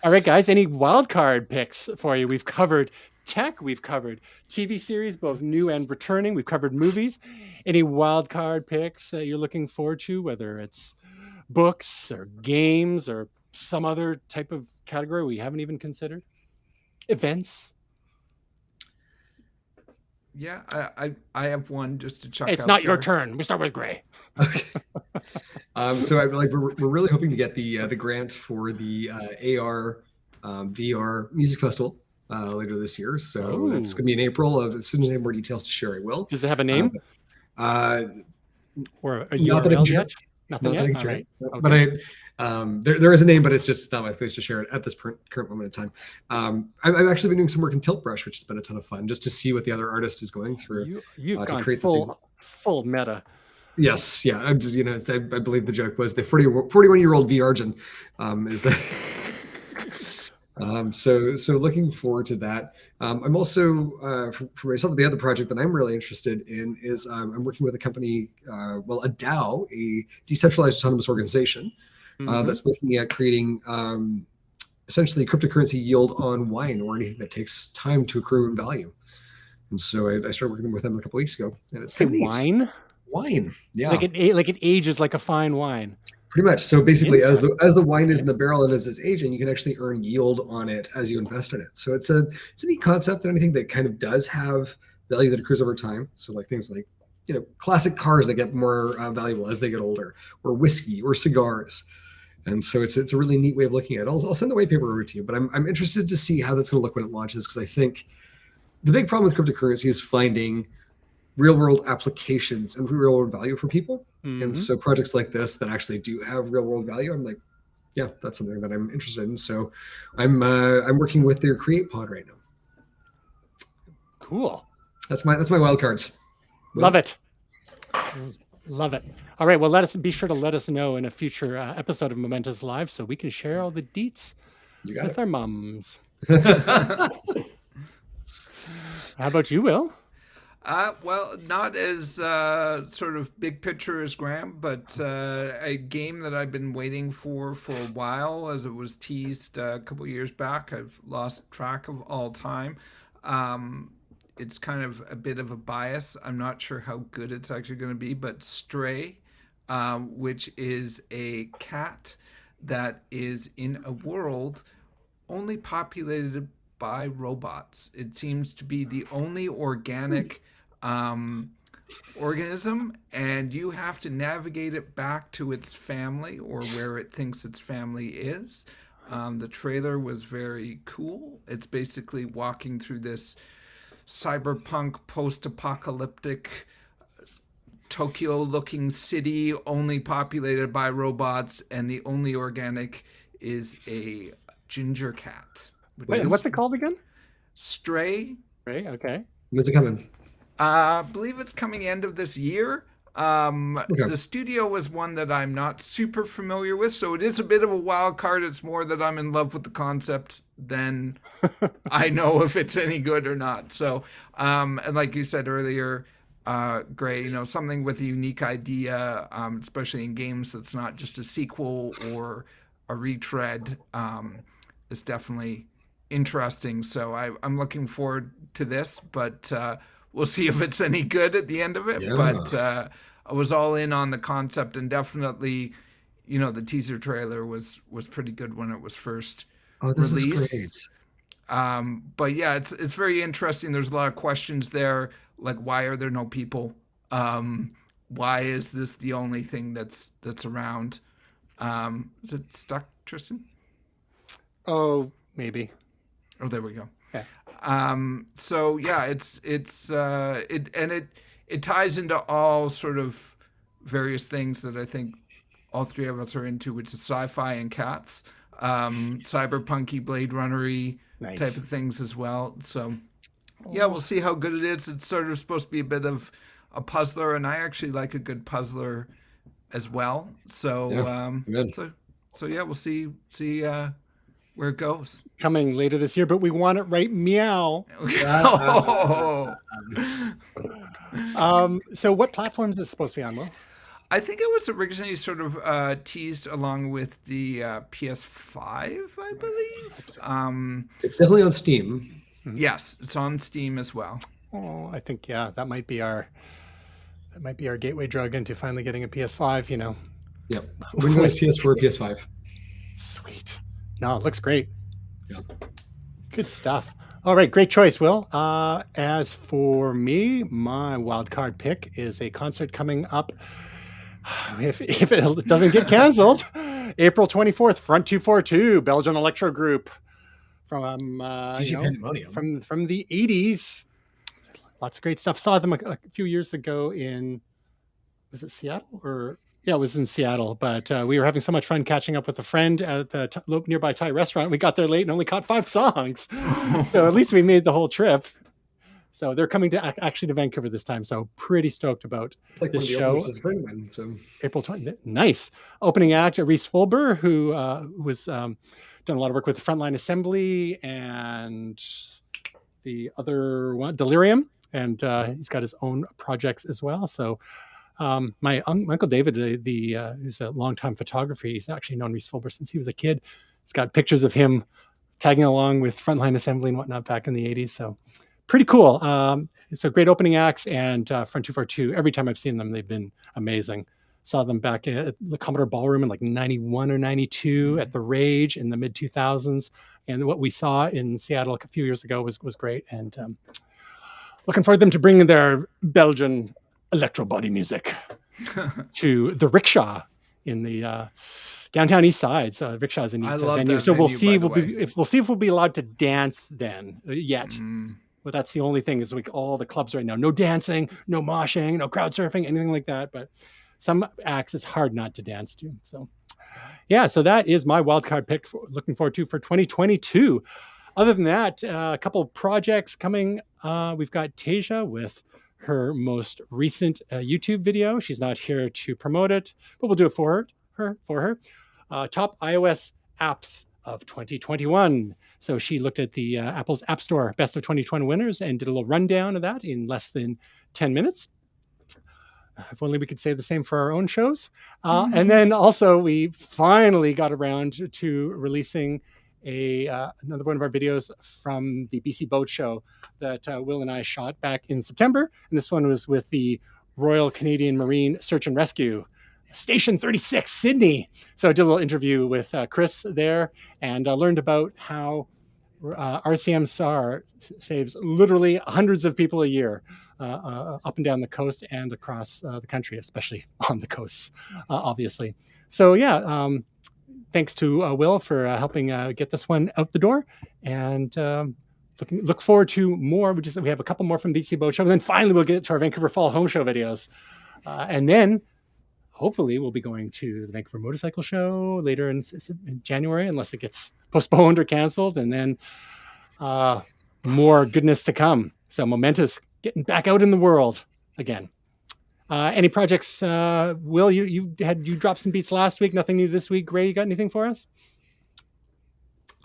All right, guys, any wild card picks for you? We've covered tech. We've covered TV series, both new and returning. We've covered movies. Any wild card picks that you're looking forward to, whether it's books or games or some other type of category we haven't even considered? events? Yeah, I have one just to chuck It's out not your there. turn. We start with Gray. Okay. So we're really hoping to get the grant for the AR VR music festival later this year. So that's going to be in April. As soon as I have more details to share, I will. Does it have a name? Or a Not that I can URL share. yet? Nothing yet? All right. But there is a name, but it's just not my place to share it at this current moment in time. I've actually been doing some work in Tilt Brush, which has been a ton of fun, just to see what the other artist is going through. You've to gone create full meta. Yes, yeah. I believe the joke was the 41-year-old VRgen is the. So looking forward to that. I'm also for myself, the other project that I'm really interested in is I'm working with a company, a DAO, a decentralized autonomous organization, that's looking at creating essentially cryptocurrency yield on wine or anything that takes time to accrue in value. And so I started working with them a couple weeks ago, and it's kind of wine. Wine, yeah. Like it ages like a fine wine. Pretty much. So basically, as the wine is in the barrel and as it's aging, you can actually earn yield on it as you invest in it. So it's a neat concept, and anything that kind of does have value that accrues over time. So like things like classic cars that get more valuable as they get older, or whiskey, or cigars. And so it's a really neat way of looking at it. I'll send the white paper over to you, but I'm interested to see how that's going to look when it launches, because I think the big problem with cryptocurrency is finding real world applications and real world value for people. And so projects like this that actually do have real world value, I'm like, yeah, that's something that I'm interested in. So I'm working with their Create Pod right now. Cool. That's my wild cards. Love it. Love it. All right. Well, be sure to let us know in a future episode of Momentous Live so we can share all the deets with our mums. How about you, Will? Well, not as sort of big picture as Graham, but a game that I've been waiting for a while, as it was teased a couple years back. I've lost track of all time. It's kind of a bit of a bias. I'm not sure how good it's actually going to be, but Stray, which is a cat that is in a world only populated by robots. It seems to be the only organic organism, and you have to navigate it back to its family, or where it thinks its family is. The trailer was very cool. It's basically walking through this cyberpunk post-apocalyptic Tokyo-looking city only populated by robots, and the only organic is a ginger cat. Wait, what's it called again? Stray. Stray, okay. When's it coming? I believe it's coming end of this year. The studio was one that I'm not super familiar with, so it is a bit of a wild card. It's more that I'm in love with the concept than I know if it's any good or not. So, and like you said earlier, Gray, something with a unique idea, especially in games that's not just a sequel or a retread, is definitely interesting. So I'm looking forward to this, but we'll see if it's any good at the end of it. Yeah. But I was all in on the concept, and definitely, the teaser trailer was pretty good when it was first released. Is great. But yeah, it's very interesting. There's a lot of questions there, like why are there no people? Why is this the only thing that's around? Is it stuck, Tristan? Oh, maybe. Oh, there we go. Yeah. So yeah, it ties into all sort of various things that I think all three of us are into, which is sci-fi and cats, cyberpunky, Blade Runner-y type of things as well. So yeah, we'll see how good it is. It's sort of supposed to be a bit of a puzzler, and I actually like a good puzzler as well. So so yeah, we'll see where it goes. Coming later this year, but we want it right meow. So what platforms is it supposed to be on, Will? I think it was originally sort of teased along with the PS5, I believe. It's definitely on Steam. Yes, it's on Steam as well. Oh, I think that might be our gateway drug into finally getting a PS5. Yep. Windows, PS4, PS5. Sweet. No, it looks great. Yeah. Good stuff. All right, great choice, Will. As for me, my wild card pick is a concert coming up. If it doesn't get canceled, April 24th, Front 242, Belgian electro group from Pandemonium. from the 80s. Lots of great stuff. Saw them a few years ago in, was it Seattle or? Yeah, it was in Seattle, but we were having so much fun catching up with a friend at the nearby Thai restaurant. We got there late and only caught 5 songs. So at least we made the whole trip. So they're coming to actually to Vancouver this time. So pretty stoked about this show. April 20th. Nice. Opening act, Reese Fulber, who was done a lot of work with the Frontline Assembly and the other one, Delirium. And he's got his own projects as well. So my Uncle David, who's a longtime photographer, he's actually known Reese Fulber since he was a kid. He's got pictures of him tagging along with Frontline Assembly and whatnot back in the 80s. So pretty cool. So great opening acts, and Front 242. Every time I've seen them, they've been amazing. Saw them back at the Commodore Ballroom in like 91 or 92 at the Rage in the mid 2000s. And what we saw in Seattle a few years ago was great. And looking forward to them to bring their Belgian electro body music to the Rickshaw in the downtown East Side. So Rickshaw is a neat venue. So we'll see if we'll be allowed to dance then yet. But that's the only thing is like all the clubs right now. No dancing, no moshing, no crowd surfing, anything like that. But some acts it's hard not to dance to. So yeah, so that is my wildcard pick. Looking forward to for 2022. Other than that, a couple of projects coming. We've got Tasia with her most recent YouTube video. She's not here to promote it, but we'll do it for her. Top iOS apps of 2021. So she looked at the Apple's App Store Best of 2020 winners and did a little rundown of that in less than 10 minutes. If only we could say the same for our own shows. And then also we finally got around to releasing another one of our videos from the BC Boat Show that Will and I shot back in September. And this one was with the Royal Canadian Marine Search and Rescue, Station 36, Sydney. So I did a little interview with Chris there and learned about how RCM SAR saves literally hundreds of people a year up and down the coast and across the country, especially on the coasts, obviously. So yeah, thanks to Will for helping get this one out the door, and look forward to more. We have a couple more from BC Boat Show, and then finally we'll get to our Vancouver Fall Home Show videos, and then hopefully we'll be going to the Vancouver Motorcycle Show later in January, unless it gets postponed or canceled, and then more goodness to come. So Momentous getting back out in the world again. Any projects? Will, you dropped some beats last week. Nothing new this week. Gray, you got anything for us?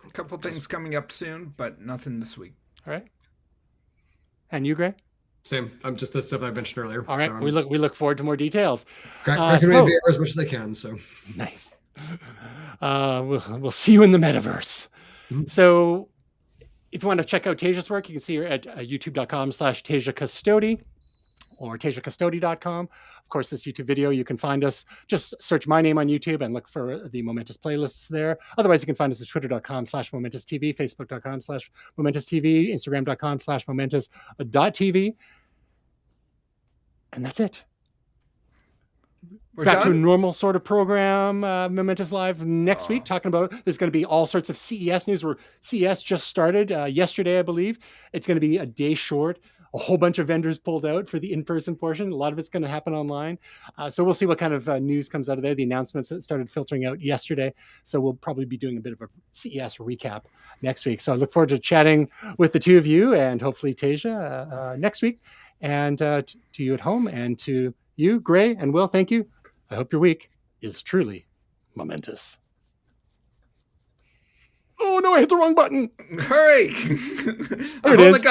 A couple things coming up soon, but nothing this week. All right. And you, Gray? Same. I'm just the stuff I mentioned earlier. All right. So we look forward to more details. As much as I can. So nice. We'll see you in the metaverse. Mm-hmm. So if you want to check out Tasia's work, you can see her at youtube.com/Tasia Custody or TasiaCustody.com. Of course, this YouTube video, you can find us. Just search my name on YouTube and look for the Momentous playlists there. Otherwise, you can find us at twitter.com/MomentousTV, Facebook.com/MomentousTV, Instagram.com/Momentous.tv. And that's it. We're back done? to a normal sort of program. Momentous Live next week, talking about, there's going to be all sorts of CES news, where CES just started yesterday, I believe. It's going to be a day short. A whole bunch of vendors pulled out for the in-person portion. A lot of it's going to happen online. So we'll see what kind of news comes out of there. The announcements that started filtering out yesterday. So we'll probably be doing a bit of a CES recap next week. So I look forward to chatting with the two of you and hopefully Tasia next week. And to you at home, and to you, Gray and Will, thank you. I hope your week is truly momentous. Oh no, I hit the wrong button. Hurry! There it is.